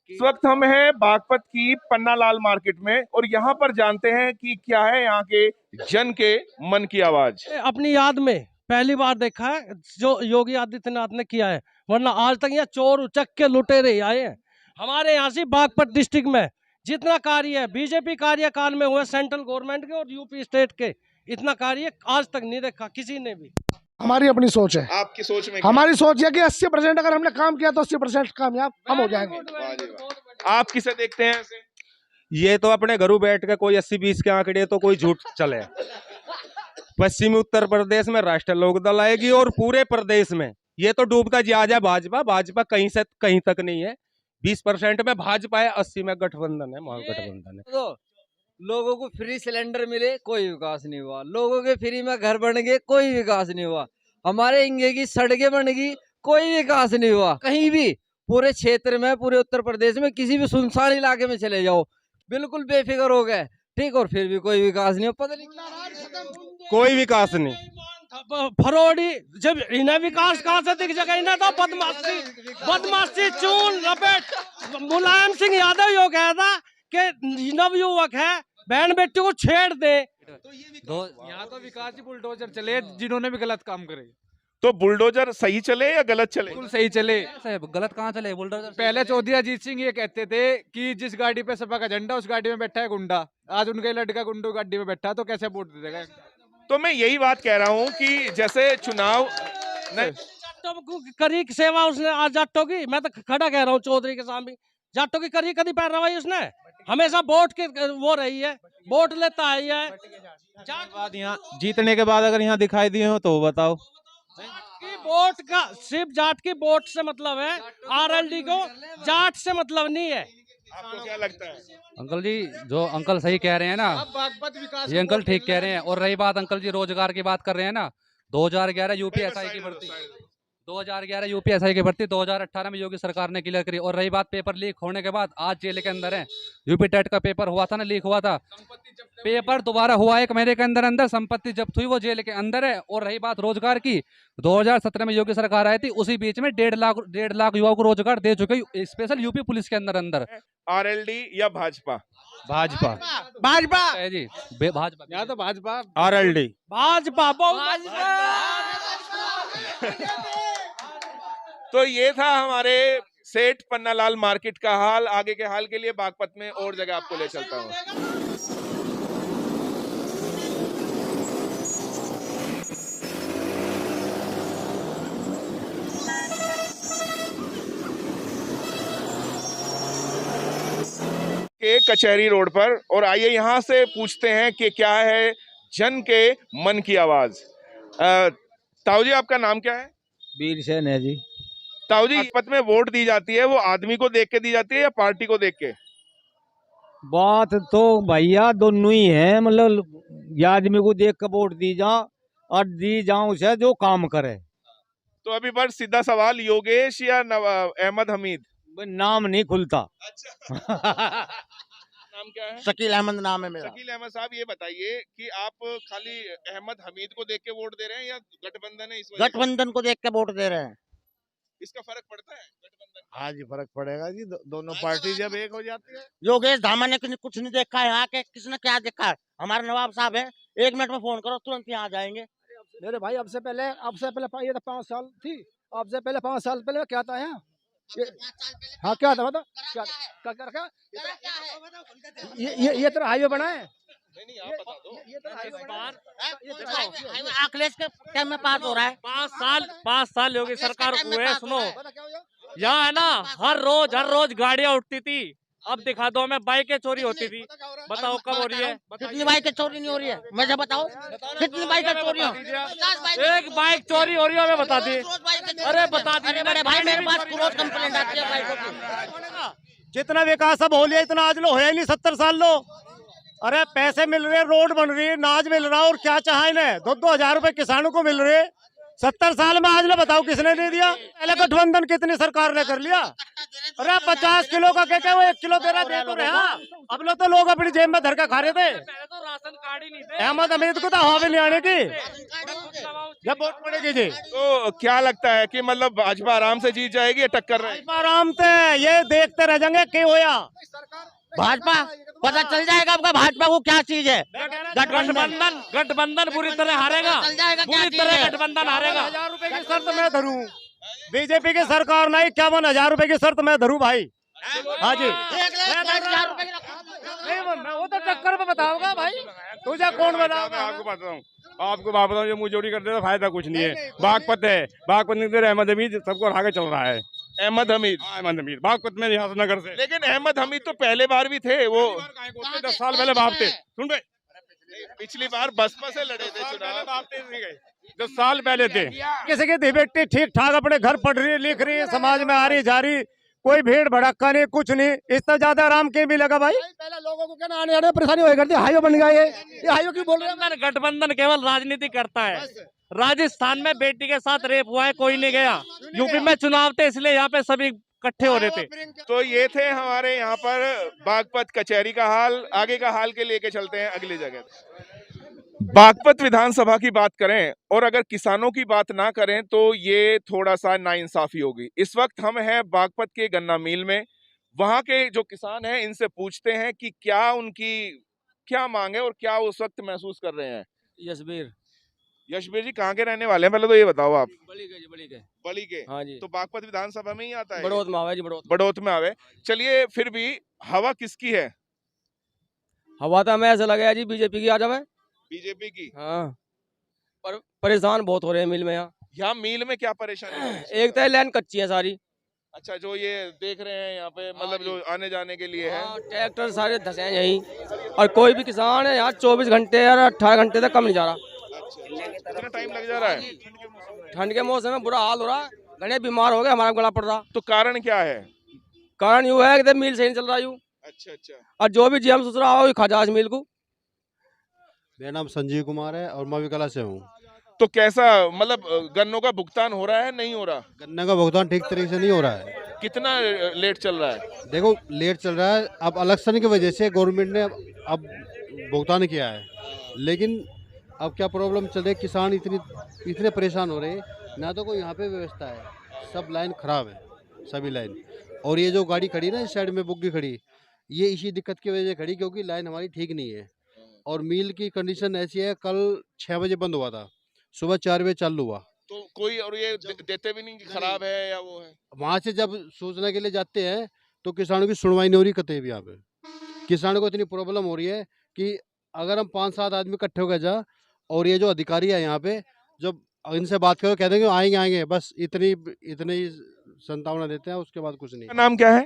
इस वक्त हम हैं बागपत की पन्नालाल मार्केट में, और यहाँ पर जानते हैं कि क्या है यहाँ के जन के मन की आवाज। अपनी याद में पहली बार देखा है जो योगी आदित्यनाथ ने किया है, वरना आज तक यहाँ चोर उचक के लुटेरे आए हैं। हमारे यहाँ से बागपत डिस्ट्रिक्ट में जितना कार्य है बीजेपी कार्यकाल में हुए सेंट्रल गवर्नमेंट के और यूपी स्टेट के, इतना कार्य आज तक नहीं देखा किसी ने भी। हमारी अपनी सोच है। आपकी सोच में क्या? हमारी सोच है कि 80% अगर हमने काम किया तो 80% कामयाब हम हो जाएंगे। वाह जी वाह। आप किसे देखते हैं ऐसे? ये तो अपने घरों बैठ के कोई 80-20 के आंकड़े तो कोई झूठ चले। पश्चिमी उत्तर प्रदेश में राष्ट्रीय लोकदल आएगी और पूरे प्रदेश में ये तो डूबता जा जाए भाजपा। भाजपा कहीं से कहीं तक नहीं है। 20% में भाजपा है, 80 में गठबंधन है, महागठबंधन है। तो लोगों को फ्री सिलेंडर मिले, कोई विकास नहीं हुआ। लोगों के फ्री में घर बन गए, कोई विकास नहीं हुआ। हमारे इंगे की सड़कें बन गई, कोई विकास नहीं हुआ। कहीं भी पूरे क्षेत्र में, पूरे उत्तर प्रदेश में किसी भी सुनसान इलाके में चले जाओ, बिल्कुल बेफिक्र हो गए, ठीक, और फिर भी कोई विकास नहीं हो। पता नहीं कोई विकास नहीं। फरोड़ी जब इन्हें विकास कहाँ से दिख जाएगा? इन्हें तो बदमाशी चून लपेट। मुलायम सिंह यादव यो कहा था कि नवयुवक है, बहन बेटी को छेड़ दे। यहाँ तो विकास ही बुलडोजर चले जिन्होंने भी गलत काम करे। तो बुलडोजर सही चले या गलत चले? बिल्कुल सही चले। गलत कहाँ चले बुलडोजर? पहले चौधरी अजीत सिंह ये कहते थे कि जिस गाड़ी पे सपा का झंडा उस गाड़ी में बैठा है गुंडा। आज उनका लड़का गुंडो गाड़ी में बैठा, तो कैसे वोट दे देगा? तो मैं यही बात कह रहा हूँ कि जैसे चुनाव करी की सेवा उसने आज जाटों की, मैं तो खड़ा कह रहा हूँ चौधरी के सामने, जाटों की करी कभी पैरवाई उसने हमेशा वोट के वो रही है, वोट लेता आई है। यहाँ जीतने के बाद अगर यहाँ दिखाई दिए हो तो बताओ। वोट का सिर्फ जाट की वोट से मतलब है, आरएलडी को जाट से मतलब नहीं है। आपको क्या लगता है? अंकल जी जो अंकल सही कह रहे हैं ना, ये अंकल ठीक कह रहे हैं। और रही बात अंकल जी रोजगार की बात कर रहे हैं ना, 2011 यूपीएसआई की भर्ती, 2011 यूपीएसआई की भर्ती 2018 में योगी सरकार ने क्लियर करी। और रही बात पेपर लीक होने के बाद, आज जेल के अंदर है। यूपी टेट का पेपर हुआ था ना, लीक हुआ था, पेपर दोबारा हुआ 1 महीने के अंदर अंदर, संपत्ति जब्त हुई, वो जेल के अंदर है। और रही बात रोजगार की, 2017 में योगी सरकार आई थी, उसी बीच में 1.5 लाख युवाओं को रोजगार दे चुके, स्पेशल यूपी पुलिस के अंदर। आरएलडी या भाजपा? भाजपा। भाजपा जी, भाजपा। यहाँ तो भाजपा। आरएलडी। भाजपा। तो ये था हमारे सेठ पन्नालाल मार्केट का हाल। आगे के हाल के लिए बागपत में और जगह आपको ले चलता हूँ। के कचहरी रोड पर, और आइए यहाँ से पूछते हैं कि क्या है जन के मन की आवाज। ताऊ जी आपका नाम क्या है? वीर सेन है जी। ताऊ जी बागपत में वोट दी जाती है, वो आदमी को देख के दी जाती है या पार्टी को देख के? बात तो भैया दोनों ही है, मतलब ये आदमी को देख कर वोट दी जा और दी जाऊं से जो काम करे। तो अभी पर सीधा सवाल, योगेश या अहमद हमीद? नाम नहीं खुलता। अच्छा। नाम क्या है? शकील अहमद नाम है मेरा। शकील अहमद साहब ये बताइए कि आप खाली अहमद हमीद को देख के वोट दे रहे हैं या गठबंधन है इस वजह? गठबंधन को देख के वोट दे रहे हैं। इसका फर्क पड़ता है गठबंधन? हाँ जी फर्क पड़ेगा जी, दोनों पार्टी जब एक हो जाती है। योगेश धामा ने कुछ नहीं देखा है यहाँ के, किसने क्या देखा है? हमारे नवाब साहब है, 1 मिनट में फोन करो तुरंत यहाँ आ जाएंगे। मेरे भाई अब से पहले ये तो 5 साल थी, अब से पहले 5 साल पहले क्या था यहाँ? हाँ क्या था बता? क्या रखा? ये तरह हाईवे बना है। अखिलेश के टाइम में पास हो रहा है। 5 साल योगी सरकार हुए। सुनो, यहाँ है ना, हर रोज गाड़ियाँ उठती थी, अब दिखा दो हमें बाइकें चोरी होती थी। बताओ कब हो रही है? कितनी बाइकें चोरी नहीं हो रही है? मुझे बताओ कितनी बाइकें चोरी हो? 1 बाइक चोरी हो रही है, हमें बता दी। अरे बता दी। अरे बड़े भाई मेरे पास रोज कंप्लेंट आती है बाइकों की। जितना विकास अब हो लिया इतना आज लो होया नहीं 70 साल लो। अरे पैसे मिल रहे, रोड बन रही है, नाज मिल रहा, और क्या चाहा इन्हें? 2-2 हजार रुपए किसानों को मिल रहे। 70 साल में आज लो बताओ किसने दे दिया? पहले गठबंधन कितनी सरकार ने कर लिया। अरे 50 किलो का क्या वो 1 किलो दे रहा दे तो रहा। अब लोग तो लोग अपनी जेब में धर के खा रहे थे। राशन कार्ड ही नहीं थे। अहमद हमीद को तो हवा भी नहीं आने की जब वोट पड़ेगी जी। तो क्या लगता है कि मतलब भाजपा आराम से जीत जाएगी या टक्कर रहेगी? भाजपा आराम से, ये देखते रह जाएंगे क्या होया। भाजपा पता चल जाएगा आपका भाजपा को क्या चीज है। गठबंधन पूरी तरह हारेगा, पूरी तरह गठबंधन हारेगा। 1000 रुपए की शर्त मैं धरूं, बीजेपी की सरकार नहीं, 51,000 रुपए की शर्त मैं धरूं भाई। हाँ जी। मैं वो तो टक्कर पे बताऊंगा भाई, तुझे कौन बताऊंगा? आपको बात बताऊं, ये मुंह जोड़ी करते तो फायदा कुछ नहीं है। बागपत है, बागपत में इधर अहमद हमीद सबको हरा के चल रहा है। अहमद हमीद, अहमद हमीद बागपत में यहाँ नगर से। लेकिन अहमद हमीद तो पहले बार भी थे, वो 10 साल पहले भागते, सुन बे, पिछली बार बसपा से लड़े थे चुनाव, 10 साल पहले थे। किसी की धी बेटी ठीक ठाक अपने घर पढ़ रही है, लिख रही है, समाज में आ रही जा रही, कोई भीड़ भड़क्का नहीं, कुछ नहीं। इससे ज्यादा आराम के भी लगा भाई। पहले लोगों को क्या ना आने जाने में परेशानी होया करती, हाईवे बन गया ये हाईवे क्यों बोल रहे हैं? गठबंधन केवल राजनीति करता है। राजस्थान में बेटी के साथ रेप हुआ है, कोई नहीं गया। यूपी में चुनाव थे, इसलिए यहाँ पे सभी इकट्ठे हो रहे थे। तो ये थे हमारे यहाँ पर बागपत कचहरी का हाल। आगे का हाल के लेके चलते हैं अगली जगह। बागपत विधानसभा की बात करें और अगर किसानों की बात ना करें तो ये थोड़ा सा नाइंसाफी होगी। इस वक्त हम हैं बागपत के गन्ना मिल में। वहां के जो किसान हैं इनसे पूछते हैं कि क्या उनकी क्या मांग है और क्या उस वक्त महसूस कर रहे हैं। यशबीर जी कहाँ के रहने वाले हैं, पहले तो ये बताओ आप। बली के। हाँ जी। तो बागपत विधानसभा में ही आता है? बड़ौत में आवे जी, बड़ौत में आवे। चलिए, फिर भी हवा किसकी है? हवा तो हमें ऐसा लगा जी बीजेपी की आ जावे। बीजेपी की। हाँ, पर परेशान बहुत हो रहे हैं मिल में। यहाँ मिल में क्या परेशानी है? एक तो लाइन कच्ची है सारी। अच्छा, जो ये देख रहे हैं यहाँ पे, मतलब जो आने जाने के लिए है, ट्रैक्टर सारे धसे हैं यहीं, और कोई भी किसान है यहाँ 24 घंटे या 18 घंटे तक कम नहीं जा रहा। कितना टाइम लग जा रहा है? ठंड के मौसम में बुरा हाल हो रहा है, घने बीमार हो गए, हमारा गला पड़ रहा। तो कारण क्या है? कारण यूँ है कि मिल सही नहीं चल रहा यूँ। अच्छा। और जो भी जीएम सोच रहा हो खा मिल को। मेरा नाम संजीव कुमार है और मैं विकला से हूँ। तो कैसा, मतलब गन्नों का भुगतान हो रहा है, नहीं हो रहा? गन्ने का भुगतान ठीक तरीके से नहीं हो रहा है। कितना लेट चल रहा है? देखो, लेट चल रहा है। अब इलेक्शन की वजह से गवर्नमेंट ने अब भुगतान किया है, लेकिन अब क्या प्रॉब्लम चल रही है, किसान इतने परेशान हो रहे हैं, ना तो कोई यहाँ पे व्यवस्था है, सब लाइन खराब है, सभी लाइन। और ये जो गाड़ी खड़ी ना इस साइड में बुग्गी खड़ी, ये इसी दिक्कत की वजह से खड़ी, क्योंकि लाइन हमारी ठीक नहीं है। और मिल की कंडीशन ऐसी है, कल 6 बजे बंद हुआ था, सुबह 4 बजे चालू हुआ। तो कोई और ये देते भी नहीं कि खराब है या वो है? वहाँ से जब सूचना के लिए जाते हैं तो किसानों की सुनवाई नहीं हो रही कतई भी। यहाँ पे किसानों को इतनी प्रॉब्लम हो रही है कि अगर हम 5-7 आदमी इकट्ठे हो गए जा, और ये जो अधिकारी है यहाँ पे, जब इनसे बात करो कह देंगे आएंगे, बस इतनी ही संतावना देते हैं, उसके बाद कुछ नहीं। नाम क्या है?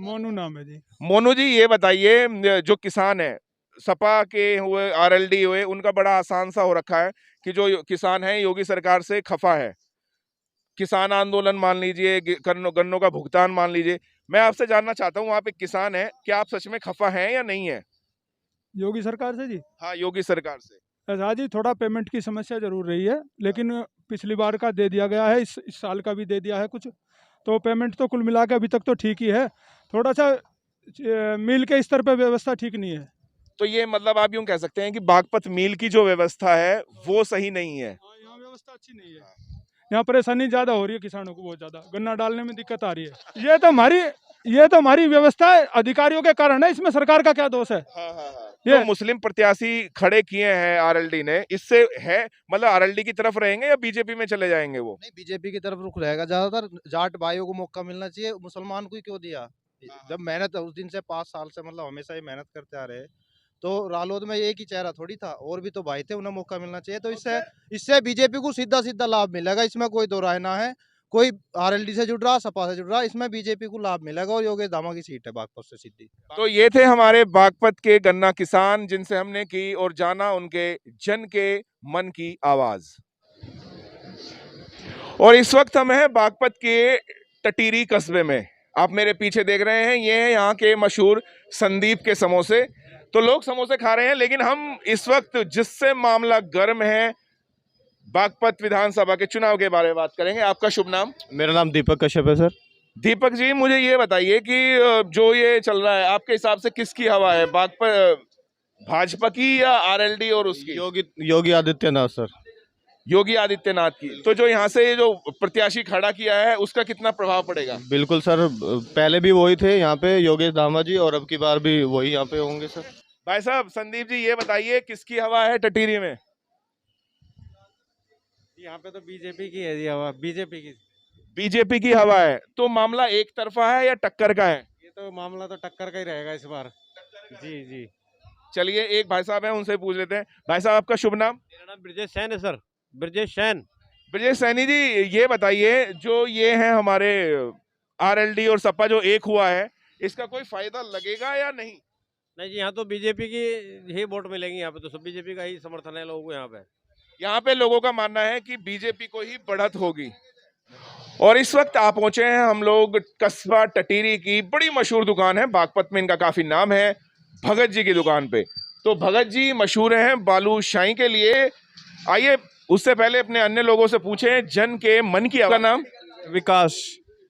मोनू नाम है जी। मोनू जी, ये बताइए, जो किसान है, सपा के हुए, आरएलडी हुए, उनका बड़ा आसान सा हो रखा है कि जो किसान है योगी सरकार से खफा है। किसान आंदोलन मान लीजिए, गन्नों का भुगतान मान लीजिए। मैं आपसे जानना चाहता हूँ, वहाँ पे किसान है, क्या आप सच में खफा हैं या नहीं है? योगी सरकार से जी? हाँ, योगी सरकार से। हाँ जी, थोड़ा पेमेंट की समस्या जरूर रही है, लेकिन पिछली बार का दे दिया गया है, इस साल का भी दे दिया है कुछ, तो पेमेंट तो कुल मिला के अभी तक तो ठीक ही है। थोड़ा सा मिल के स्तर पे व्यवस्था ठीक नहीं है। तो ये मतलब आप यूं कह सकते हैं कि बागपत मिल की जो व्यवस्था है वो सही नहीं है। यहाँ व्यवस्था अच्छी नहीं है, यहाँ परेशानी ज्यादा हो रही है किसानों को, बहुत ज्यादा गन्ना डालने में दिक्कत आ रही है। ये तो हमारी व्यवस्था अधिकारियों के कारण है, इसमें सरकार का क्या दोष है? ये तो मुस्लिम प्रत्याशी खड़े किए हैं आरएलडी ने, इससे है मतलब आरएलडी की तरफ रहेंगे या बीजेपी में चले जाएंगे? वो नहीं, बीजेपी की तरफ रुख रहेगा ज्यादातर। जाट भाइयों को मौका मिलना चाहिए, मुसलमान को ही क्यों दिया? जब मेहनत उस दिन से 5 साल से मतलब हमेशा ही मेहनत करते आ रहे, तो रालोद में एक ही चेहरा थोड़ी था, और भी तो भाई थे, उन्हें मौका मिलना चाहिए। तो इससे बीजेपी को सीधा लाभ मिलेगा, इसमें कोई दो राय ना है। कोई आरएलडी से जुड़ रहा, सपा से जुड़ रहा, इसमें बीजेपी को लाभ मिलेगा, और योगेश धामा की सीट है बागपत से सीधी। तो ये थे हमारे बागपत के गन्ना किसान, जिनसे हमने की और जाना उनके जन के मन की आवाज। और इस वक्त हम हैं बागपत के टटीरी कस्बे में। आप मेरे पीछे देख रहे हैं, ये है यहाँ के मशहूर संदीप के समोसे। तो लोग समोसे खा रहे हैं, लेकिन हम इस वक्त जिससे मामला गर्म है, बागपत विधानसभा के चुनाव के बारे में बात करेंगे। आपका शुभ नाम? मेरा नाम दीपक कश्यप है सर। दीपक जी, मुझे ये बताइए कि जो ये चल रहा है, आपके हिसाब से किसकी हवा है, बागपत भाजपा की या आरएलडी और उसकी? योगी आदित्यनाथ सर। योगी आदित्यनाथ की। तो जो यहाँ से जो प्रत्याशी खड़ा किया है, उसका कितना प्रभाव पड़ेगा? बिल्कुल सर, पहले भी वही थे यहाँ पे योगेश धामा जी, और अब की बार भी वही यहाँ पे होंगे सर। भाई साहब, संदीप जी, ये बताइए किसकी हवा है टटीरी में? यहाँ पे तो बीजेपी की है जी हवा, बीजेपी की हवा है। तो मामला एक तरफा है या टक्कर का है? ये तो मामला तो टक्कर का ही रहेगा इस बार। जी। चलिए एक भाई साहब हैं, उनसे पूछ लेते हैं। भाई साहब आपका शुभ नाम? मेरा नाम ब्रजेश सैन है सर, ब्रजेश सैन। ब्रजेश सैनी जी, ये बताइए जो ये हैं हमारे आरएलडी और सपा जो एक हुआ है, इसका कोई फायदा लगेगा या नहीं? नहीं जी, यहाँ तो बीजेपी की ही वोट मिलेंगी। यहाँ पे तो सब बीजेपी का ही समर्थन है लोगों को। यहाँ पे लोगों का मानना है कि बीजेपी को ही बढ़त होगी। और इस वक्त आप पहुंचे हैं हम लोग कस्बा टटीरी की बड़ी मशहूर दुकान है, बागपत में इनका काफी नाम है, भगत जी की दुकान पे। तो भगत जी मशहूर हैं बालूशाही के लिए। आइए उससे पहले अपने अन्य लोगों से पूछें जन के मन की। आपका नाम? विकास।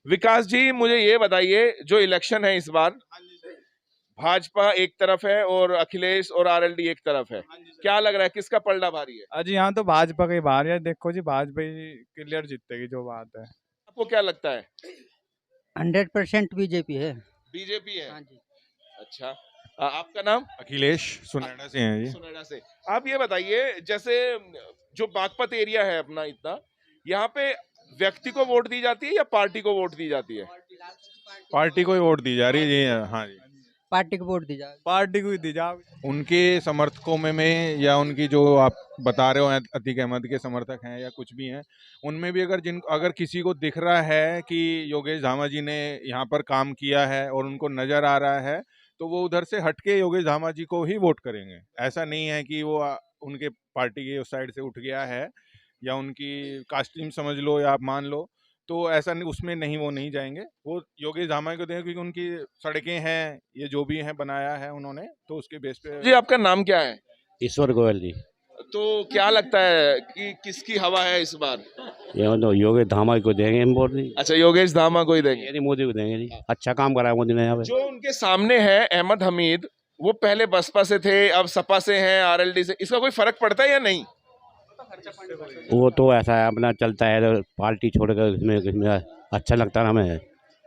विकास जी, मुझे ये बताइए जो इलेक्शन है इस बार, भाजपा एक तरफ है और अखिलेश और आरएलडी एक तरफ है, क्या लग रहा है किसका पलड़ा भारी है? अजी यहाँ तो भाजपा की भारी है। देखो जी, भाजपा ही क्लियर जीतेगी, जो बात है। आपको क्या लगता है? 100% बीजेपी है। बीजेपी है? हाँ जी। अच्छा, आपका नाम? अखिलेश, सुनैडा से हैं जी। सुनैडा से। आप ये बताइए, जैसे जो बागपत एरिया है अपना इतना, यहाँ पे व्यक्ति को वोट दी जाती है या पार्टी को वोट दी जाती है? पार्टी को ही वोट दी जा रही है जी। हाँ जी, पार्टी को वोट दी जा, पार्टी को ही दी जा। उनके समर्थकों में या उनकी जो आप बता रहे हो अतीक अहमद के समर्थक हैं या कुछ भी हैं, उनमें भी अगर किसी को दिख रहा है कि योगेश धामा जी ने यहाँ पर काम किया है और उनको नजर आ रहा है, तो वो उधर से हटके योगेश धामा जी को ही वोट करेंगे। ऐसा नहीं है कि वो उनके पार्टी के उस साइड से उठ गया है या उनकी कास्टिंग समझ लो या आप मान लो, तो ऐसा नहीं, उसमें नहीं, वो नहीं जाएंगे। वो योगेश धामा को देंगे क्योंकि उनकी सड़कें हैं, ये जो भी हैं बनाया है उन्होंने, तो उसके बेस पे। जी आपका नाम क्या है? ईश्वर गोयल जी। तो क्या लगता है कि किसकी हवा है इस बार? ये तो योगेश धामा को देंगे हम वोट जी। अच्छा, योगेश धामा को ही देंगे? मोदी को देंगे जी, अच्छा काम करा है मोदी ने यहाँ पे। जो उनके सामने है अहमद हमीद, वो पहले बसपा से थे, अब सपा से हैं, आरएलडी से, इसका कोई फर्क पड़ता है या नहीं? वो तो ऐसा है, अपना चलता है, तो पार्टी छोड़कर इसमें अच्छा लगता है हमें।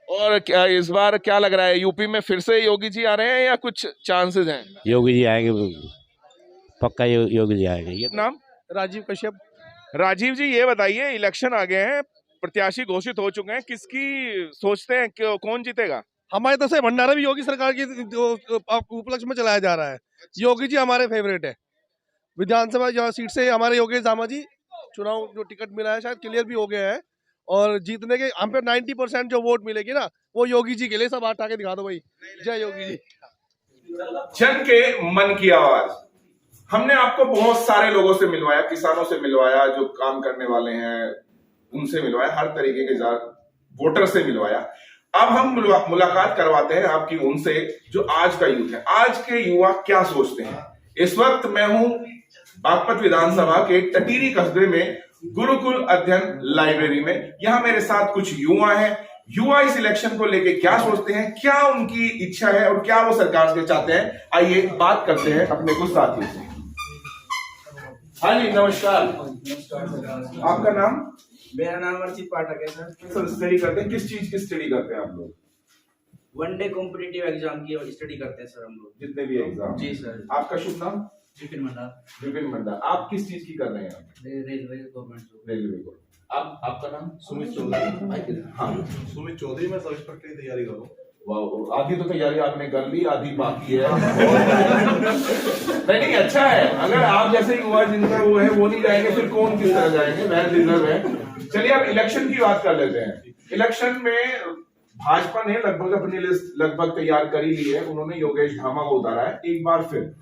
और क्या इस बार क्या लग रहा है, यूपी में फिर से योगी जी आ रहे हैं या कुछ चांसेस हैं? योगी जी आएंगे, पक्का योगी जी आएंगे। ये नाम? राजीव कश्यप। राजीव जी, ये बताइए, इलेक्शन आ गए हैं, प्रत्याशी घोषित हो चुके हैं, किसकी सोचते हैं कि कौन जीतेगा? हमारे तरफ से भंडारा भी योगी सरकार की उपलक्ष्य में चलाया जा रहा है। योगी जी हमारे फेवरेट है। विधानसभा सीट से हमारे योगेश धामा जी चुनाव जो टिकट मिला है शायद क्लियर भी हो गया है, और जीतने के हम पे 90% जो वोट मिलेगी ना, वो योगी जी के लिए। सब हाथ आके दिखा दो भाई, जय योगी जी। जन के मन की आवाज। हमने आपको बहुत सारे लोगों से मिलवाया, किसानों से मिलवाया, जो काम करने वाले हैं उनसे मिलवाया, हर तरीके के वोटर से मिलवाया। अब हम मुलाकात करवाते हैं आपकी उनसे जो आज का यूथ है, आज के युवा क्या सोचते हैं। इस वक्त मैं हूं बागपत विधानसभा के टटीरी कस्बे में गुरुकुल अध्ययन लाइब्रेरी में। यहां मेरे साथ कुछ युवा हैं। युवा इस इलेक्शन को लेके क्या सोचते हैं, क्या उनकी इच्छा है और क्या वो सरकार से चाहते हैं, आइए बात करते हैं अपने कुछ साथियों से। हाँ जी, नमस्कार। आपका नाम? मेरा नाम अर्चित पाठक है सर। सर, स्टडी करते हैं, किस चीज की स्टडी करते हैं आप लोग? वनडे कॉम्पिटिटिव एग्जाम की स्टडी करते हैं सर हम लोग, जितने भी एग्जाम। जी सर। आपका शुभ नाम? विपिन मंडा। विपिन मंडा। आप किस चीज की कर रहे हैं? Railway government. रेलवे को। आपका नाम? सुमित चौधरी। हाँ, सुमित चौधरी। मैं सब इंस्पेक्टर की तैयारी कर रहा हूँ। वाह, आधी तो तैयारी आपने कर ली, आधी बाकी है। नहीं, अच्छा है। अगर आप जैसे युवा जिनका वो है वो नहीं जाएंगे, फिर कौन किस तरह जाएंगे? वह रिजर्व है। चलिए अब इलेक्शन की बात कर लेते हैं। इलेक्शन में भाजपा ने लगभग अपनी लिस्ट लगभग तैयार कर ही ली है। उन्होंने योगेश धामा को उतारा है एक बार फिर।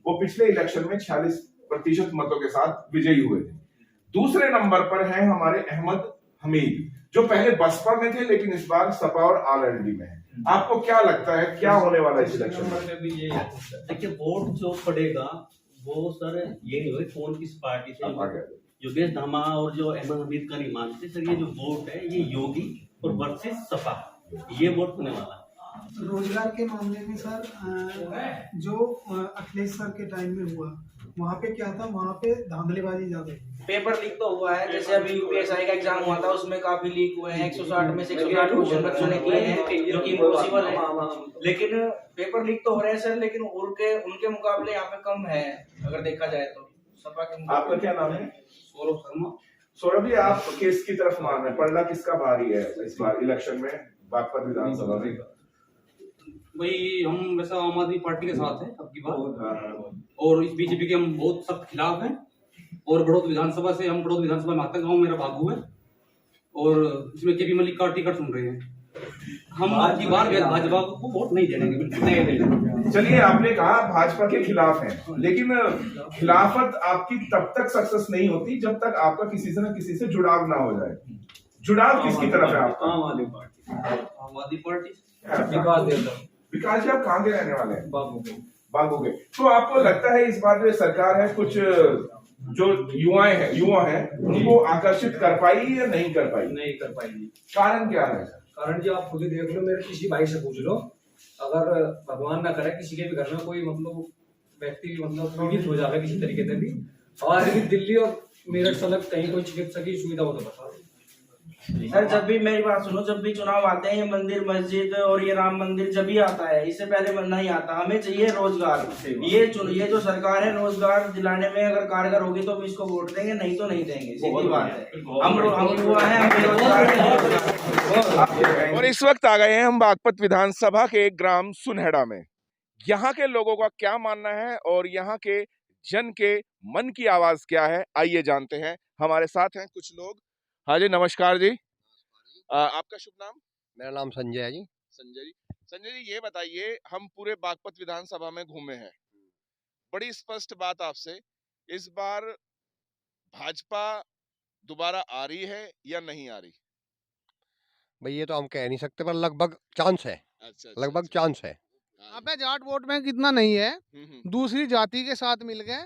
वो पिछले इलेक्शन में 46% मतों के साथ विजयी हुए थे। दूसरे नंबर पर हैं हमारे अहमद हमीद, जो पहले बसपा में थे लेकिन इस बार सपा और आरएलडी में है। आपको क्या लगता है क्या होने वाला है इस इलेक्शन में? देखिए, वोट जो पड़ेगा वो सर ये नहीं होगा कौन किस पार्टी से। योगेश धामा और जो अहमद हमीद का नहीं मानते सर। ये जो वोट है ये योगी और वर्सेस सपा, ये वोट होने वाला है। रोजगार के मामले में सर जो अखिलेश सर के टाइम में हुआ, वहाँ पे क्या था, वहाँ पे धांधलीबाजी ज्यादा। पेपर लीक तो हुआ है, जैसे अभी यूपीएसआई का एग्जाम हुआ था उसमें काफी लीक हुए हैं। 160 में से 160 क्वेश्चन बच्चों ने किए हैं, जो कि इम्पॉसिबल है। लेकिन पेपर लीक तो हो रहे हैं सर, लेकिन उनके मुकाबले यहाँ पे कम है अगर देखा जाए तो सपा के। आपका क्या नाम है? सौरभ शर्मा। सौरभ जी, आप किसकी तरफ मान रहे हैं? पलड़ा किसका भारी है इस बार इलेक्शन में बागपत विधानसभा में? भाई हम वैसा आम आदमी पार्टी के साथ हैं अब की बार, और इस बीजेपी के हम बहुत सख्त खिलाफ हैं। और बड़ौद विधानसभा से हम बड़ौद विधानसभा में आता गाँव मेरा बाबू है, और इसमें केपी मलिक का टिकट सुन रहे हैं। हम अब की बार भाजपा को वोट नहीं देंगे, बिल्कुल नहीं देंगे। चलिए, आपने कहा भाजपा के खिलाफ हैं, लेकिन खिलाफत आपकी तब तक सक्सेस नहीं होती जब तक आपका किसी से न किसी से जुड़ाव ना हो जाए। जुड़ाव किसकी तरफ है आपका? आम आदमी पार्टी। आम आदमी पार्टी विकास जी, आप कहाँ के रहने वाले हैं? बागू के। तो आपको लगता है इस बार जो सरकार है कुछ जो युवा हैं उनको आकर्षित कर पाई या नहीं कर पाई? नहीं कर पाएगी। कारण क्या है? कारण जी आप खुद ही देख लो, मेरे किसी भाई से पूछ लो, अगर भगवान ना करे किसी के भी घर में कोई मतलब व्यक्ति मतलब पीड़ित हो जाए किसी तरीके से भी, और भी दिल्ली और मेरठ सलग कहीं कोई चिकित्सा की सुविधा हो तो बता दो। सर, जब भी मेरी बात सुनो, जब भी चुनाव आते हैं, ये मंदिर मस्जिद और ये राम मंदिर जब भी आता है, इससे पहले नहीं आता। हमें चाहिए रोजगार। ये जो सरकार है रोजगार दिलाने में अगर कारगर होगी तो हम इसको वोट देंगे, नहीं तो नहीं देंगे। सीधी बात है। हम युवा हैं, हम बेरोजगार। और इस वक्त आ गए हैं हम बागपत विधानसभा के ग्राम सुनहेड़ा में। यहाँ के लोगों का क्या मानना है और यहाँ के जन के मन की आवाज क्या है, आइए जानते हैं। हमारे साथ हैं कुछ लोग। हाँ जी, नमस्कार जी। आपका शुभ नाम? मेरा नाम संजय है जी। संजय जी, ये बताइए, हम पूरे बागपत विधानसभा में घूमे हैं, बड़ी स्पष्ट बात आपसे, इस बार भाजपा दोबारा आ रही है या नहीं आ रही? भाई ये तो हम कह नहीं सकते, पर लगभग चांस है। लगभग चांस है। यहाँ पे जाट वोट बैंक इतना नहीं है, दूसरी जाति के साथ मिल गए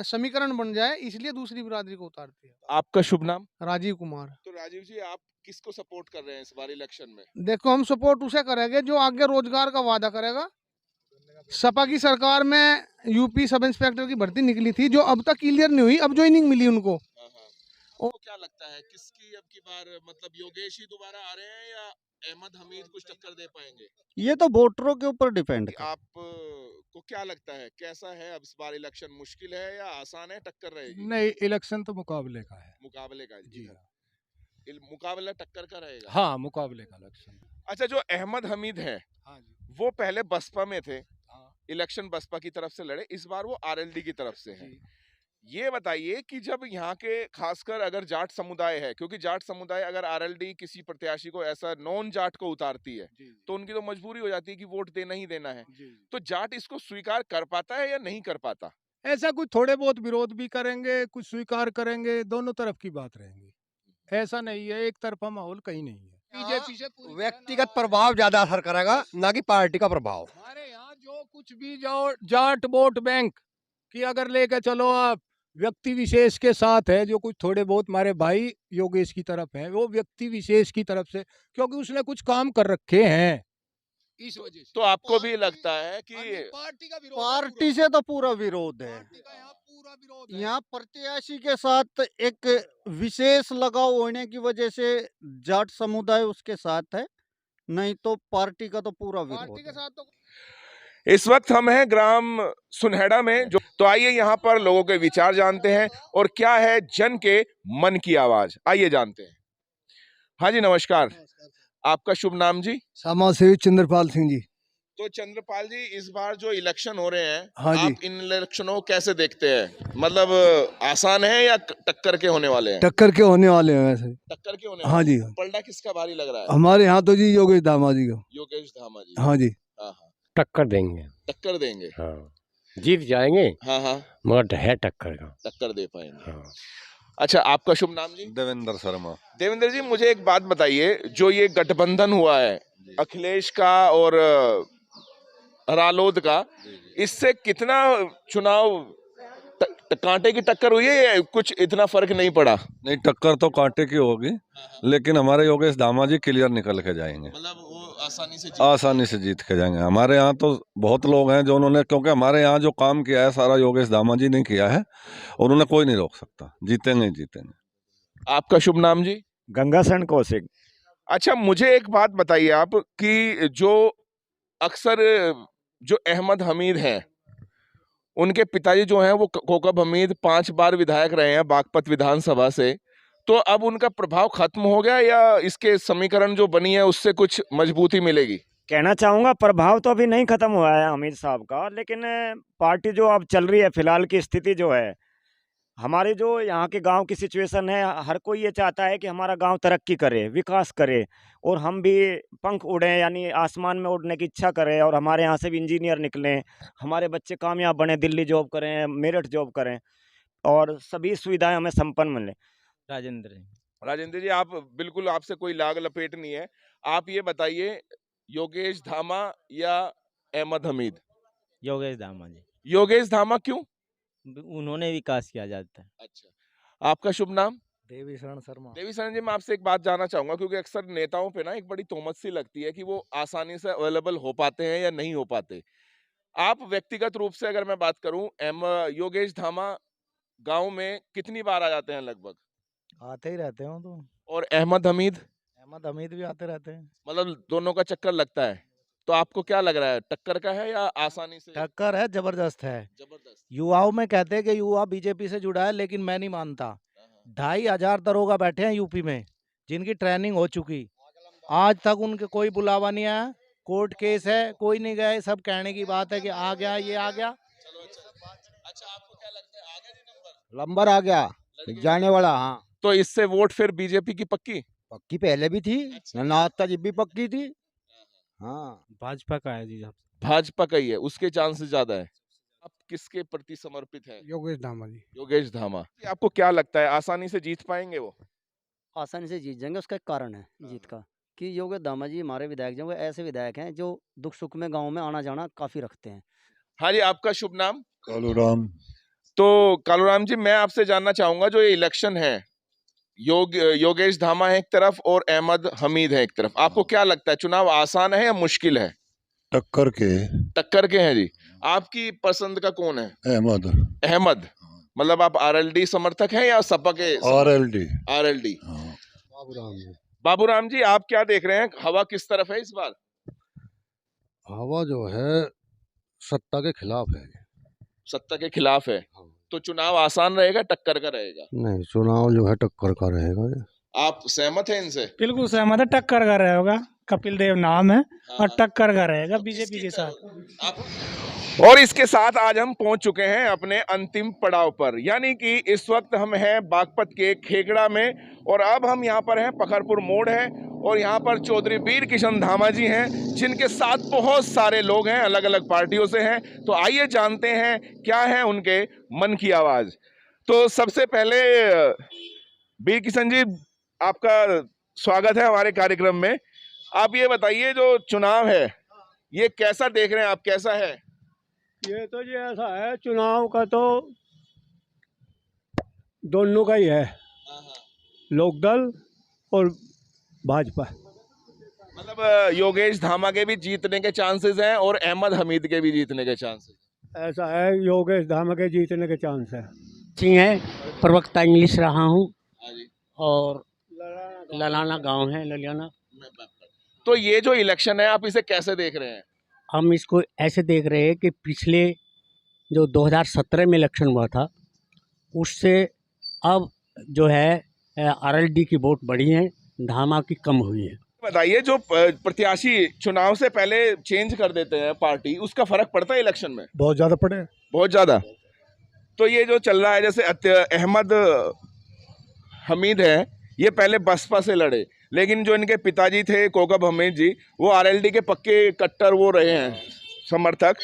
समीकरण बन जाए, इसलिए दूसरी बिरादरी को उतारती है। आपका शुभ नाम? राजीव कुमार। तो राजीव जी, आप किसको सपोर्ट कर रहे हैं इस बार इलेक्शन में? देखो, हम सपोर्ट उसे करेंगे जो आगे रोजगार का वादा करेगा। सपा की सरकार में यूपी सब इंस्पेक्टर की भर्ती निकली थी जो अब तक क्लियर नहीं हुई, अब ज्वाइनिंग मिली उनको। तो क्या लगता है किसकी अब की बार, मतलब योगेश ही दोबारा आ रहे हैं या अहमद हमीद कुछ टक्कर दे पाएंगे? ये तो वोटरों के ऊपर डिपेंड है। आप को क्या लगता है कैसा है अब इस बार इलेक्शन? मुश्किल है या आसान है, टक्कर रहेगी? नहीं, इलेक्शन तो मुकाबले का है। मुकाबले का जी। मुकाबला टक्कर का रहेगा। हाँ, मुकाबले का इलेक्शन। अच्छा, जो अहमद हमीद है वो पहले बसपा में थे, इलेक्शन बसपा की तरफ से लड़े, इस बार वो आरएलडी की तरफ से हैं। ये बताइए कि जब यहाँ के खासकर अगर जाट समुदाय है, क्योंकि जाट समुदाय अगर आरएलडी किसी प्रत्याशी को ऐसा नॉन जाट को उतारती है तो उनकी तो मजबूरी हो जाती है कि वोट देना ही देना है, तो जाट इसको स्वीकार कर पाता है या नहीं कर पाता? ऐसा कुछ थोड़े बहुत विरोध भी करेंगे, कुछ स्वीकार करेंगे, दोनों तरफ की बात रहेंगी। ऐसा नहीं है, एक तरफा माहौल कहीं नहीं है। बीजेपी से व्यक्तिगत प्रभाव ज्यादा असर करेगा, ना कि पार्टी का प्रभाव। हमारे यहाँ जो कुछ भी जाट वोट बैंक की अगर लेके चलो आप, व्यक्ति विशेष के साथ है। जो कुछ थोड़े बहुत हमारे भाई योगेश की तरफ है, वो व्यक्ति विशेष की तरफ से, क्योंकि उसने कुछ काम कर रखे हैं, इस वजह से। तो आपको भी लगता है कि पार्टी से तो पूरा विरोध है। यहाँ प्रत्याशी के साथ एक विशेष लगाव होने की वजह से जाट समुदाय उसके साथ है, नहीं तो पार्टी का तो पूरा विरोध है। इस वक्त हम हैं ग्राम सुनहेड़ा में, जो तो आइए यहाँ पर लोगों के विचार जानते हैं और क्या है जन के मन की आवाज, आइए जानते हैं। हाँ जी, नमस्कार। आपका शुभ नाम जी? समाज सेवी चंद्रपाल सिंह जी। तो चंद्रपाल जी, इस बार जो इलेक्शन हो रहे हैं, हाँ जी, आप इन इलेक्शनों को कैसे देखते हैं? मतलब आसान है या टक्कर के होने वाले हैं? टक्कर के होने वाले हैं वैसे। टक्कर के होने हाँ जी। पलटा किसका भारी लग रहा है? हमारे यहाँ तो जी योगेश धामा जी का। योगेश धामा जी। हाँ जी। हाँ, टक्कर देंगे। टक्कर देंगे। हाँ, जीत जाएंगे। हाँ, मगर है टक्कर का। टक्कर दे पाएंगे। हाँ। अच्छा, आपका शुभ नाम जी? देवेंद्र शर्मा। देवेंद्र जी, मुझे एक बात बताइए, जो ये गठबंधन हुआ है अखिलेश का और रालोद का, इससे कितना चुनाव कांटे की टक्कर हुई है या कुछ इतना फर्क नहीं पड़ा? नहीं, टक्कर तो कांटे की होगी, लेकिन हमारे योगेश धामा जी क्लियर निकल के जाएंगे। मतलब वो आसानी से जीत के जाएंगे। हमारे यहाँ तो बहुत लोग हैं जो उन्होंने, क्योंकि हमारे यहाँ जो काम किया है सारा योगेश धामा जी ने किया है, उन्होंने कोई नहीं रोक सकता। जीतेंगे ही जीतेंगे। आपका शुभ नाम जी? गंगासन कौशिक। अच्छा, मुझे एक बात बताइए आप कि जो अक्सर जो अहमद हमीद हैं, उनके पिताजी जो हैं वो कोकब हमीद 5 बार विधायक रहे हैं बागपत विधानसभा से, तो अब उनका प्रभाव खत्म हो गया या इसके समीकरण जो बनी है उससे कुछ मजबूती मिलेगी? कहना चाहूँगा प्रभाव तो अभी नहीं खत्म हुआ है हामिद साहब का, लेकिन पार्टी जो अब चल रही है फिलहाल की स्थिति जो है, हमारे जो यहाँ के गांव की सिचुएशन है, हर कोई ये चाहता है कि हमारा गांव तरक्की करे, विकास करे, और हम भी पंख उड़ें, यानी आसमान में उड़ने की इच्छा करें, और हमारे यहाँ से भी इंजीनियर निकलें, हमारे बच्चे कामयाब बने, दिल्ली जॉब करें, मेरठ जॉब करें, और सभी सुविधाएं हमें संपन्न मिलें। राजेंद्र जी, आप बिल्कुल, आपसे कोई लाग लपेट नहीं है। आप ये बताइए, योगेश धामा या अहमद हमीद? योगेश धामा जी। योगेश धामा क्यों? उन्होंने विकास किया जाता है। अच्छा, आपका शुभ नाम? देवी शरण शर्मा। देवी शरण जी, मैं आपसे एक बात जानना चाहूंगा, क्योंकि अक्सर नेताओं पे ना एक बड़ी तोहमत सी लगती है कि वो आसानी से अवेलेबल हो पाते हैं या नहीं हो पाते। आप व्यक्तिगत रूप से अगर मैं बात करूं, योगेश धामा गांव में कितनी बार आ जाते हैं लगभग? आते ही रहते हो तो। और अहमद हमीद? अहमद हमीद भी आते रहते हैं। मतलब दोनों का चक्कर लगता है। तो आपको क्या लग रहा है, टक्कर का है या आसानी से? टक्कर है, जबरदस्त है। जबरदस्त। युवाओं में कहते हैं कि युवा बीजेपी से जुड़ा है, लेकिन मैं नहीं मानता। 2500 दरोगा बैठे हैं यूपी में, जिनकी ट्रेनिंग हो चुकी, आज तक उनके कोई बुलावा नहीं आया, कोर्ट केस है, कोई नहीं गए, सब कहने की बात है कि आ गया, ये आ गया। अच्छा, आपको क्या लगता है, आ गया जी नंबर? नंबर आ गया, जाने वाला। हाँ, तो इससे वोट फिर बीजेपी की पक्की? पक्की पहले भी थी, नाश्ता जब भी पक्की थी। हाँ, भाजपा का है जी। भाजपा का ही है, उसके चांसेस ज्यादा है। आप किसके प्रति समर्पित है? योगेश धामा जी। योगेश धामा। आपको क्या लगता है, आसानी से जीत पाएंगे वो? आसानी से जीत जाएंगे। उसका एक कारण है जीत का, कि योगेश धामा जी हमारे विधायक जो ऐसे विधायक हैं जो दुख सुख में गांव में आना जाना काफी रखते हैं। हाँ जी, आपका शुभ नाम? कालूराम। तो कालूराम जी, मैं आपसे जानना चाहूंगा, जो ये इलेक्शन है, योगेश धामा है एक तरफ और अहमद हमीद है एक तरफ, आपको क्या लगता है, चुनाव आसान है या मुश्किल है? टक्कर के हैं जी। आपकी पसंद का कौन है? अहमद। अहमद, मतलब आप आरएलडी समर्थक हैं या सपा के? आरएलडी। आरएलडी। बाबूराम जी। बाबूराम जी, आप क्या देख रहे हैं, हवा किस तरफ है इस बार? हवा जो है सत्ता के खिलाफ है। सत्ता के खिलाफ है, तो चुनाव आसान रहेगा, टक्कर का रहेगा? नहीं, चुनाव जो है टक्कर का रहेगा। आप सहमत हैं इनसे? बिल्कुल सहमत है, टक्कर का रहेगा। कपिल देव नाम है और टक्कर का रहेगा बीजेपी के साथ। और इसके साथ आज हम पहुंच चुके हैं अपने अंतिम पड़ाव पर, यानी कि इस वक्त हम हैं बागपत के खेगड़ा में, और अब हम यहाँ पर हैं, पखरपुर मोड़ है, और यहाँ पर चौधरी वीर किशन धामा जी हैं, जिनके साथ बहुत सारे लोग हैं, अलग अलग पार्टियों से हैं। तो आइए जानते हैं क्या है उनके मन की आवाज। तो सबसे पहले वीर किशन जी, आपका स्वागत है हमारे कार्यक्रम में। आप ये बताइए, जो चुनाव है ये कैसा देख रहे हैं आप, कैसा है? ये तो जी ऐसा है, चुनाव का तो दोनों का ही है, लोकदल और भाजपा। मतलब योगेश धामा के भी जीतने के चांसेस हैं और अहमद हमीद के भी जीतने के चांसेस? ऐसा है, योगेश धामा के जीतने के चांस है। सिंह है, प्रवक्ता इंग्लिश रहा हूँ, और ललाना गांव है, ललियाना। तो ये जो इलेक्शन है, आप इसे कैसे देख रहे हैं? हम इसको ऐसे देख रहे हैं कि पिछले जो 2017 में इलेक्शन हुआ था, उससे अब जो है आरएलडी की वोट बढ़ी है, धामा की कम हुई है। बताइए, जो प्रत्याशी चुनाव से पहले चेंज कर देते हैं पार्टी, उसका फर्क पड़ता है इलेक्शन में? बहुत ज़्यादा पड़े, बहुत ज़्यादा। तो ये जो चल रहा है, जैसे अहमद हमीद है, ये पहले बसपा से लड़े, लेकिन जो इनके पिताजी थे कोकब हमीद जी, वो आरएलडी के पक्के कट्टर वो रहे हैं समर्थक।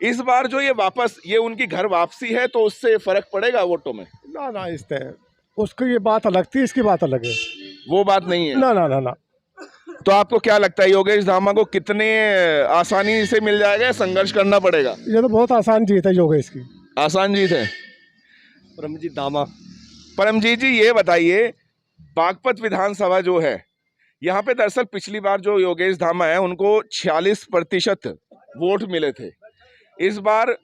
इस बार जो ये वापस, ये उनकी घर वापसी है, तो उससे फर्क पड़ेगा वोटों में? ना इससे उसकी ये बात अलग थी, इसकी बात अलग है। वो बात नहीं है? ना। तो आपको क्या लगता है, योगेश धामा को कितने आसानी से मिल जाएगा, संघर्ष करना पड़ेगा? ये तो बहुत आसान जीत है योगेश की। आसान जीत है। परमजीत धामा। परमजीत जी, ये बताइए, बागपत विधानसभा जो है, यहाँ पे दरअसल पिछली बार जो योगेश धामा है, उनको 46% वोट मिले थे। इस बार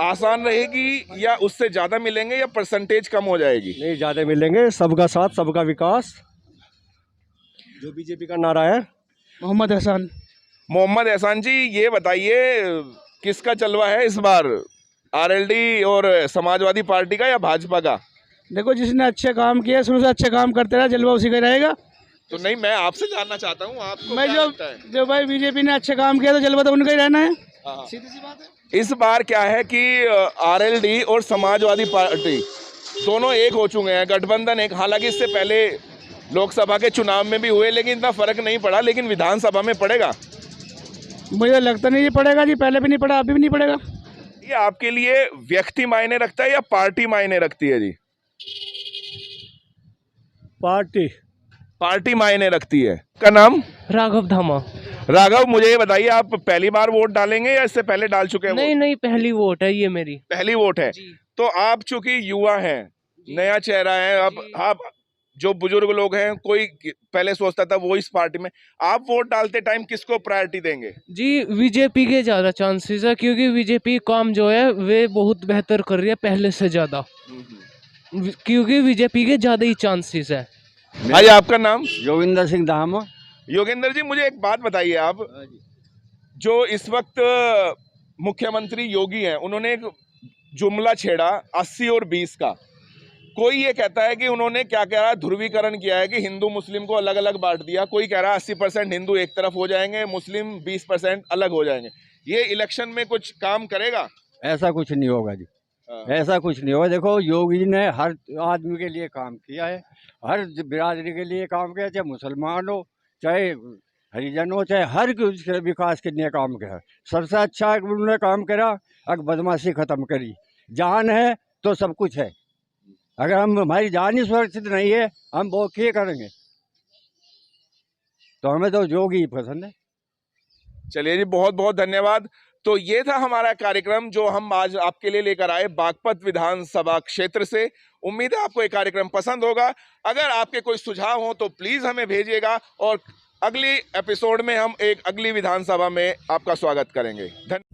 आसान रहेगी या उससे ज्यादा मिलेंगे, या परसेंटेज कम हो जाएगी? नहीं, ज्यादा मिलेंगे। सबका साथ, सबका विकास, जो बीजेपी का नारा है। मोहम्मद एहसान। मोहम्मद एहसान जी, ये बताइए, किसका चलवा है इस बार, आरएलडी और समाजवादी पार्टी का या भाजपा का? देखो, जिसने अच्छे काम किए शुरू से अच्छे काम करते रहे, जलवा उसी का रहेगा। तो नहीं, मैं आपसे जानना चाहता हूँ, आपको मैं क्या लगता है? जो भाई बीजेपी ने अच्छे काम किया तो जलवा तो उनका ही रहना है। हाँ। सीधी सी बात है। इस बार क्या है कि आरएलडी और समाजवादी पार्टी दोनों एक हो चुके हैं, गठबंधन एक। हालांकि इससे पहले लोकसभा के चुनाव में भी हुए, लेकिन इतना फर्क नहीं पड़ा, लेकिन विधानसभा में पड़ेगा। मुझे लगता नहीं ये पड़ेगा जी, पहले भी नहीं पड़ा, अभी भी नहीं पड़ेगा। ये आपके लिए व्यक्ति मायने रखता है या पार्टी मायने रखती है जी? पार्टी मायने रखती है। का नाम? राघव धामा। राघव, मुझे ये बताइए, आप पहली बार वोट डालेंगे या इससे पहले डाल चुके हैं? नहीं नहीं, पहली वोट है ये मेरी। पहली वोट है। तो आप चूंकि युवा हैं, नया चेहरा है, अब आप जो बुजुर्ग लोग हैं, कोई पहले सोचता था वो इस पार्टी में, आप वोट डालते टाइम किसको प्रायोरिटी देंगे? जी, बीजेपी के ज्यादा चांसेस है, क्योंकि बीजेपी काम जो है वे बहुत बेहतर कर रही है पहले से ज्यादा, क्योंकि बीजेपी के ज्यादा ही चांसेस है। भाई, आपका नाम? योगेंद्र सिंह धामा। योगेंद्र जी, मुझे एक बात बताइए, आप जो इस वक्त मुख्यमंत्री योगी हैं, उन्होंने एक जुमला छेड़ा 80 और 20 का। कोई ये कहता है कि उन्होंने क्या कह रहा है, ध्रुवीकरण किया है कि हिंदू मुस्लिम को अलग अलग बांट दिया। कोई कह रहा है 80% हिंदू एक तरफ हो जाएंगे, मुस्लिम 20% अलग हो जाएंगे। ये इलेक्शन में कुछ काम करेगा? ऐसा कुछ नहीं होगा जी, ऐसा कुछ नहीं होगा। देखो, योगी जी ने हर आदमी के लिए काम किया है, हर बिरादरी के लिए काम किया, चाहे मुसलमान हो, चाहे हरिजन हो, चाहे हर के विकास के लिए काम किया। सबसे अच्छा उन्होंने काम करा, अगर बदमाशी खत्म करी। जान है तो सब कुछ है, अगर हमारी जान ही सुरक्षित नहीं है, हम वो क्या करेंगे? तो हमें तो योगी ही पसंद है। चलिए जी, बहुत बहुत धन्यवाद। तो ये था हमारा कार्यक्रम जो हम आज आपके लिए लेकर आए बागपत विधानसभा क्षेत्र से। उम्मीद है आपको ये कार्यक्रम पसंद होगा। अगर आपके कोई सुझाव हो तो प्लीज हमें भेजिएगा, और अगली एपिसोड में हम एक अगली विधानसभा में आपका स्वागत करेंगे। धन्यवाद।